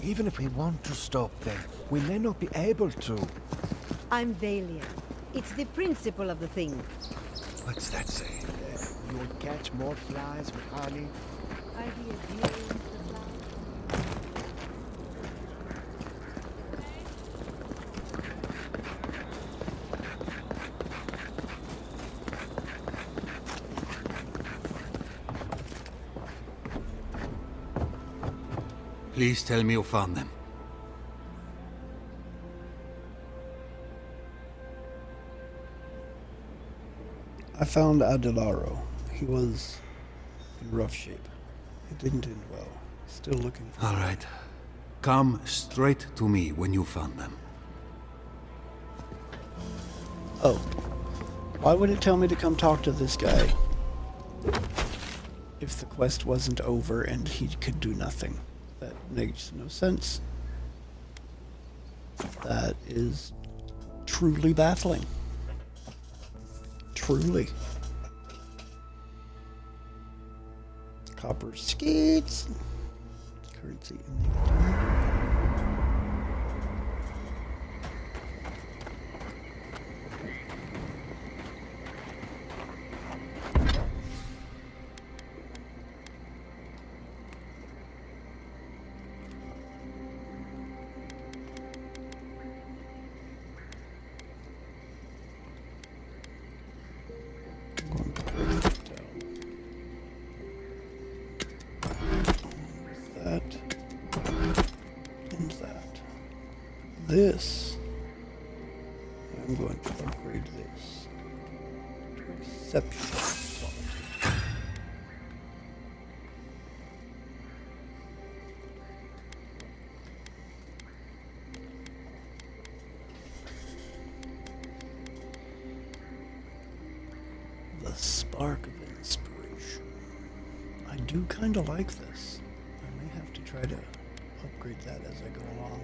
Even if we want to stop them, we may not be able to. I'm Valia. It's the principle of the thing. What's that say? You'll catch more flies with honey? Please tell me you found them. I found Adelaro. he was in rough shape. It didn't end well. Still looking for All right. Come straight to me when you found them. Oh. Why would it tell me to come talk to this guy if the quest wasn't over and he could do nothing? That makes no sense. That is truly baffling. Truly. Copper skates. Currency inventory. This, I'm going to upgrade this to exceptional quality. The spark of inspiration. I do kind of like this. I may have to try to upgrade that as I go along.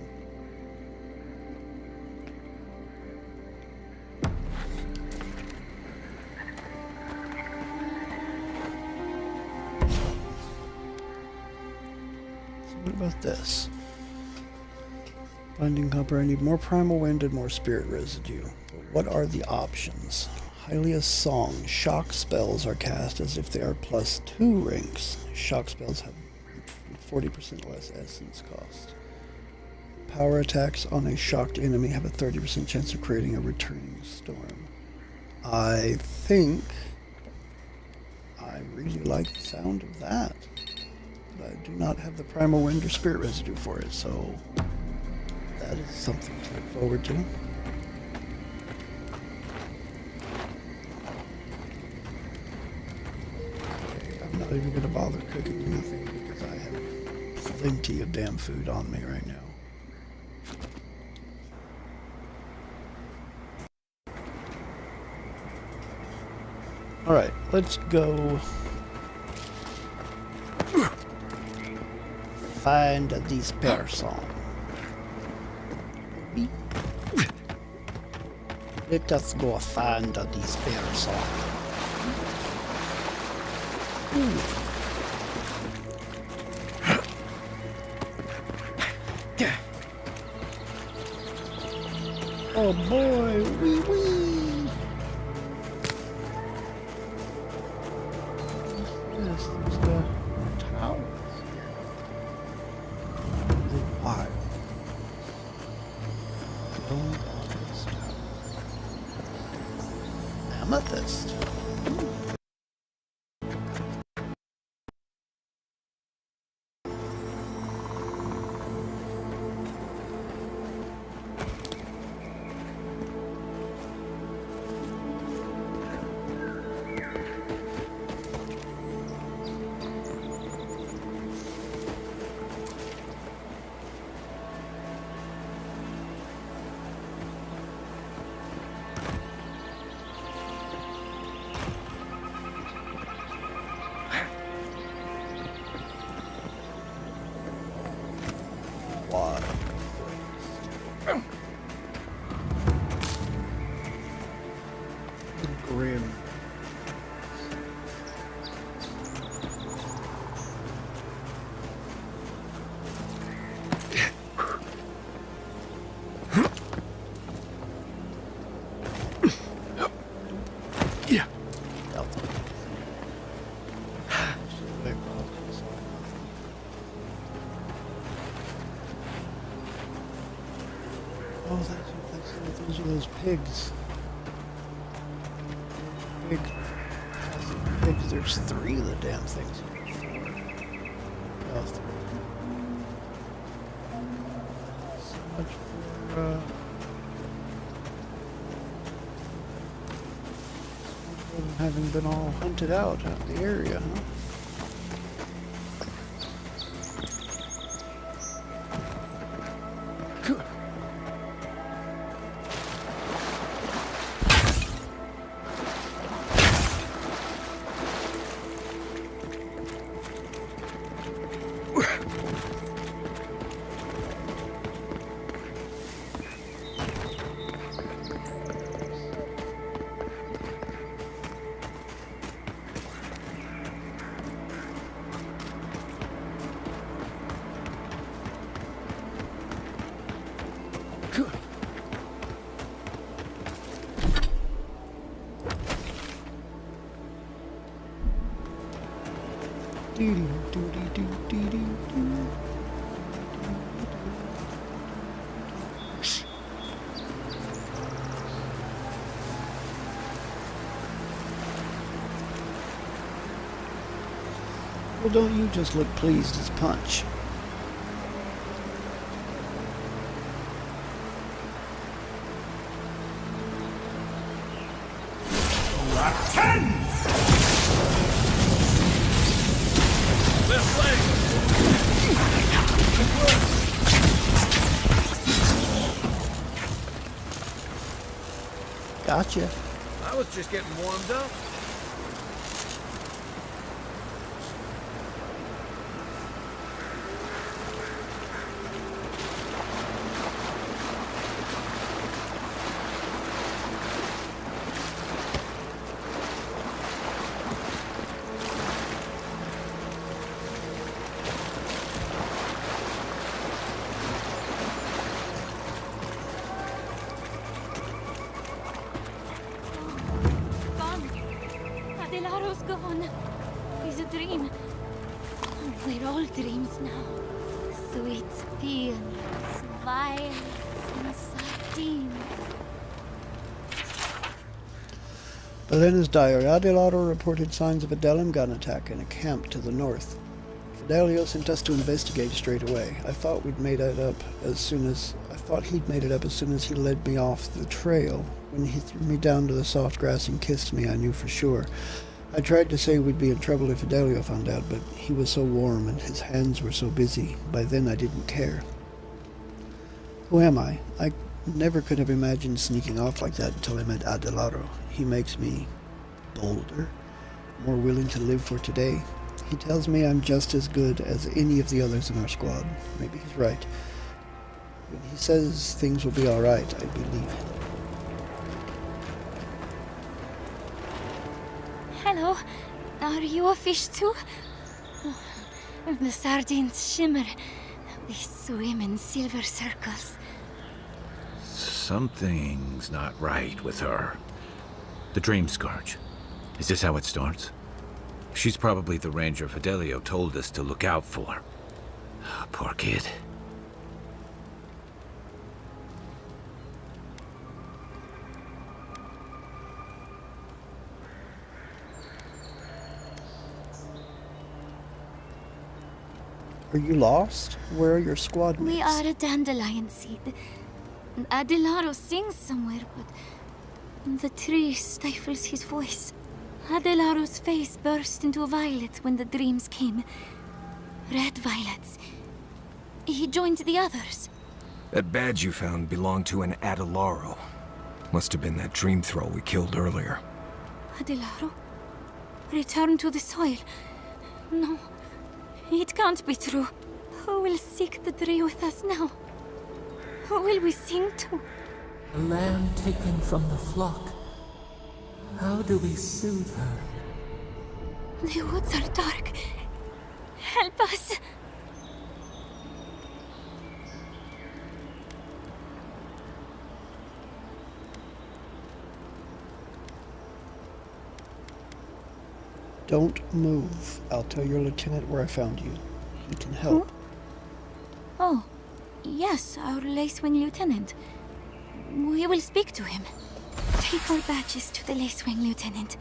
What about this? Binding copper, I need more primal wind and more spirit residue. But what are the options? Hylia's Song. Shock spells are cast as if they are +2 ranks. Shock spells have 40% less essence cost. Power attacks on a shocked enemy have a 30% chance of creating a returning storm. I think I really like the sound of that. But I do not have the primal wind or spirit residue for it, so that is something to look forward to. Okay, I'm not even going to bother cooking anything because I have plenty of damn food on me right now. Alright, let's go find the Stair song. Let us go find the Stair song. Oh boy, wee wee. Yes, there's the towers here. The wild. Gold amethyst. Amethyst. Grim. Yeah. Oh, those are those pigs. Pigs. There's 3 of the damn things. 4. Oh, 3. So much for Having been all hunted out of the area, huh? Well, don't you just look pleased as punch? Gotcha. I was just getting warmed up. Gone. It's a dream. We're all dreams now. Sweet peas, violets, and sardines. Belena's diary. Adelardo reported signs of a Delim gun attack in a camp to the north. Fidelio sent us to investigate straight away. I thought he'd made it up as soon as he led me off the trail. When he threw me down to the soft grass and kissed me, I knew for sure. I tried to say we'd be in trouble if Fidelio found out, but he was so warm and his hands were so busy. By then I didn't care. Who am I? I never could have imagined sneaking off like that until I met Adelardo. He makes me bolder, more willing to live for today. He tells me I'm just as good as any of the others in our squad. Maybe he's right. When he says things will be alright, I believe him. Hello, are you a fish too? The sardines shimmer. They swim in silver circles. Something's not right with her. The Dream Scourge. Is this how it starts? She's probably the ranger Fidelio told us to look out for. Poor kid. Are you lost? Where are your squad mates? We are a dandelion seed. Adelardo sings somewhere, but the tree stifles his voice. Adelardo's face burst into violet when the dreams came. Red violets. He joined the others. That badge you found belonged to an Adelardo. Must have been that dream throw we killed earlier. Adelardo? Return to the soil. No, it can't be true. Who will seek the tree with us now? Who will we sing to? A lamb taken from the flock. How do we soothe her? The woods are dark. Help us! Don't move. I'll tell your lieutenant where I found you. He can help. Who? Oh, yes, our Lacewing lieutenant. We will speak to him. Take our badges to the Lacewing lieutenant.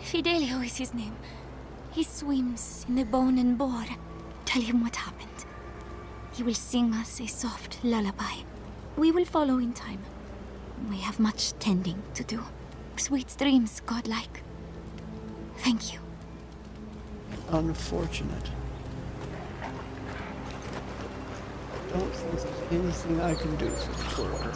Fidelio is his name. He swims in the bone and boar. Tell him what happened. He will sing us a soft lullaby. We will follow in time. We have much tending to do. Sweet dreams, godlike. Thank you. Unfortunate. I don't think there's anything I can do for her.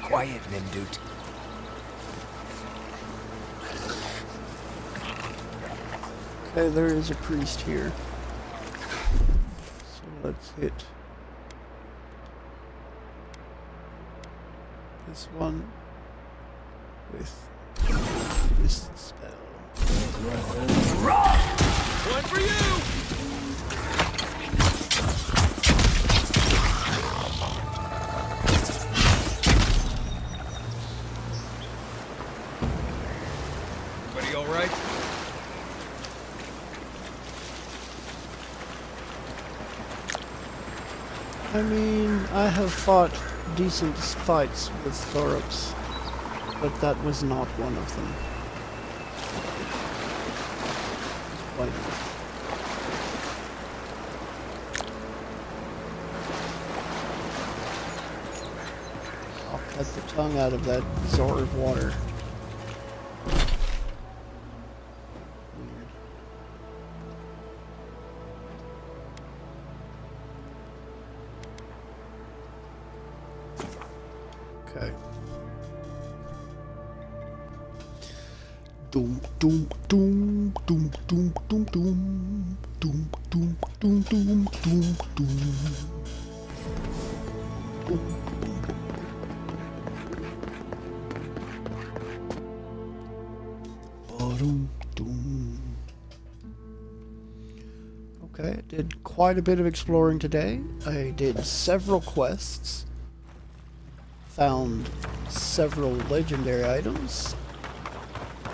Quiet, Nimdut. Okay, there is a priest here. So let's hit this one with this spell. One for you! Everybody all right? I mean, I have fought decent fights with Thorups, but that was not one of them. Pointless. I'll cut the tongue out of that Zor of water. Okay. Doom doom doom doom doom doom doom doom doom doom doom doom doom. Okay, I did quite a bit of exploring today. I did several quests, found several legendary items.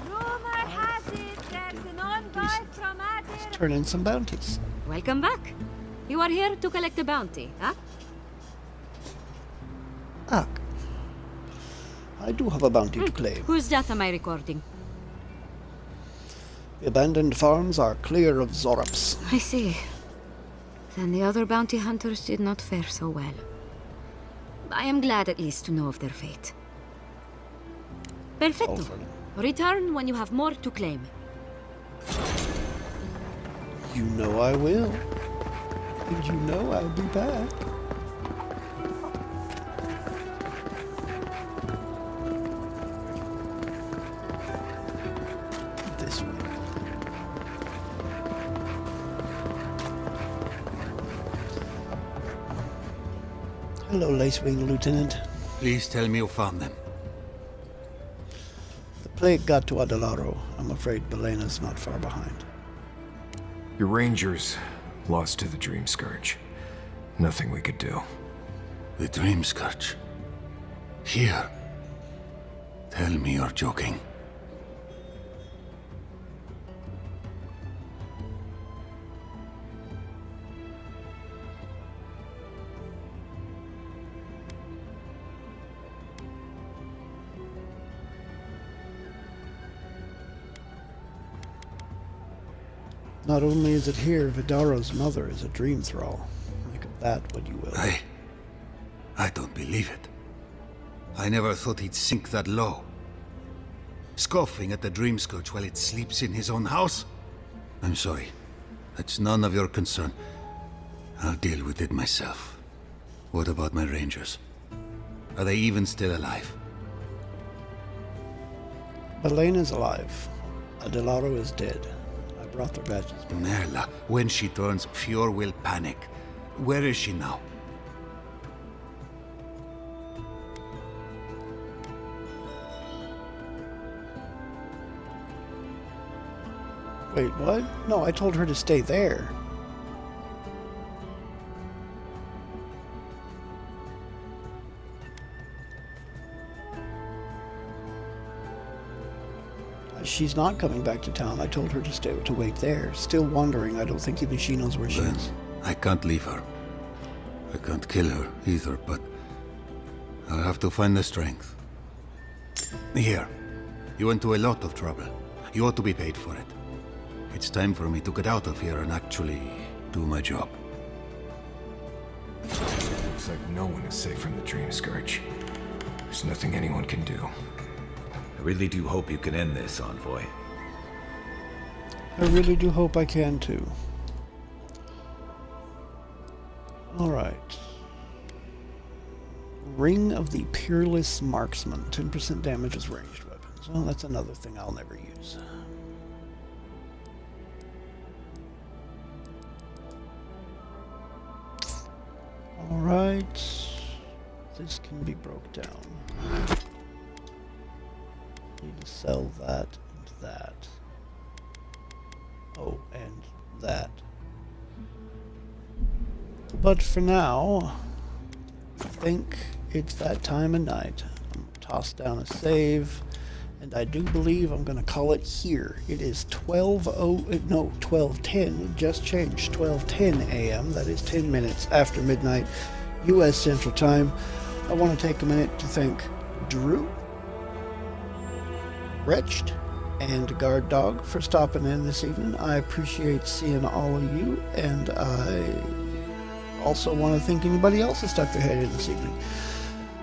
Rumor has it there's an envoy from Adir. Turn in some bounties. Welcome back. You are here to collect a bounty, huh? Ah, I do have a bounty to claim. Whose death am I recording? The abandoned farms are clear of Zorups. I see. Then the other bounty hunters did not fare so well. I am glad at least to know of their fate. Perfecto. Return when you have more to claim. You know I will. And you know I'll be back. This way. Hello, Lacewing Lieutenant. Please tell me you found them. The plague got to Adelaro. I'm afraid Belena's not far behind. Your rangers lost to the Dream Scourge. Nothing we could do. The Dream Scourge? Here? Tell me you're joking. Not only is it here, Vidaro's mother is a dream thrall. Make of that what you will. I don't believe it. I never thought he'd sink that low. Scoffing at the Dream Scourge while it sleeps in his own house? I'm sorry. That's none of your concern. I'll deal with it myself. What about my rangers? Are they even still alive? Belena's alive. Adelaro is dead. I brought their badges back. Merla, when she turns, Fjord will panic. Where is she now? Wait, what? No, I told her to stay there. She's not coming back to town. I told her to wait there. Still wondering. I don't think even she knows where she is. I can't leave her. I can't kill her either, but I'll have to find the strength. Here. You went to a lot of trouble. You ought to be paid for it. It's time for me to get out of here and actually do my job. Looks like no one is safe from the Dream Scourge. There's nothing anyone can do. I really do hope you can end this, Envoy. I really do hope I can too. Alright. Ring of the Peerless Marksman. 10% damage as ranged weapons. Well, that's another thing I'll never use. Alright. This can be broke down. Need to sell that and that. Oh, and that. But for now, I think it's that time of night. I'm gonna toss down a save, and I do believe I'm gonna call it here. It is 12:10. It just changed. 12:10 a.m. That is 10 minutes after midnight, U.S. Central Time. I want to take a minute to thank Drew, Wretched, and Guard Dog for stopping in this evening. I appreciate seeing all of you, and I also want to thank anybody else that stuck their head in this evening.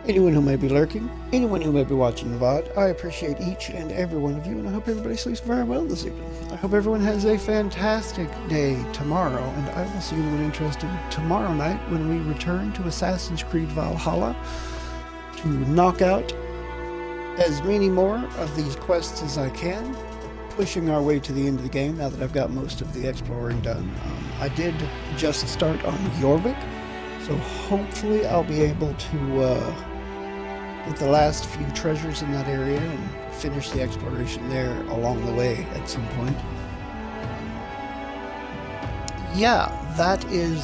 Anyone who may be lurking, anyone who may be watching the VOD, I appreciate each and every one of you, and I hope everybody sleeps very well this evening. I hope everyone has a fantastic day tomorrow, and I will see anyone interested tomorrow night when we return to Assassin's Creed Valhalla to knock out as many more of these quests as I can, pushing our way to the end of the game now that I've got most of the exploring done. I did just start on Jorvik, so hopefully I'll be able to get the last few treasures in that area and finish the exploration there along the way at some point. Yeah, that is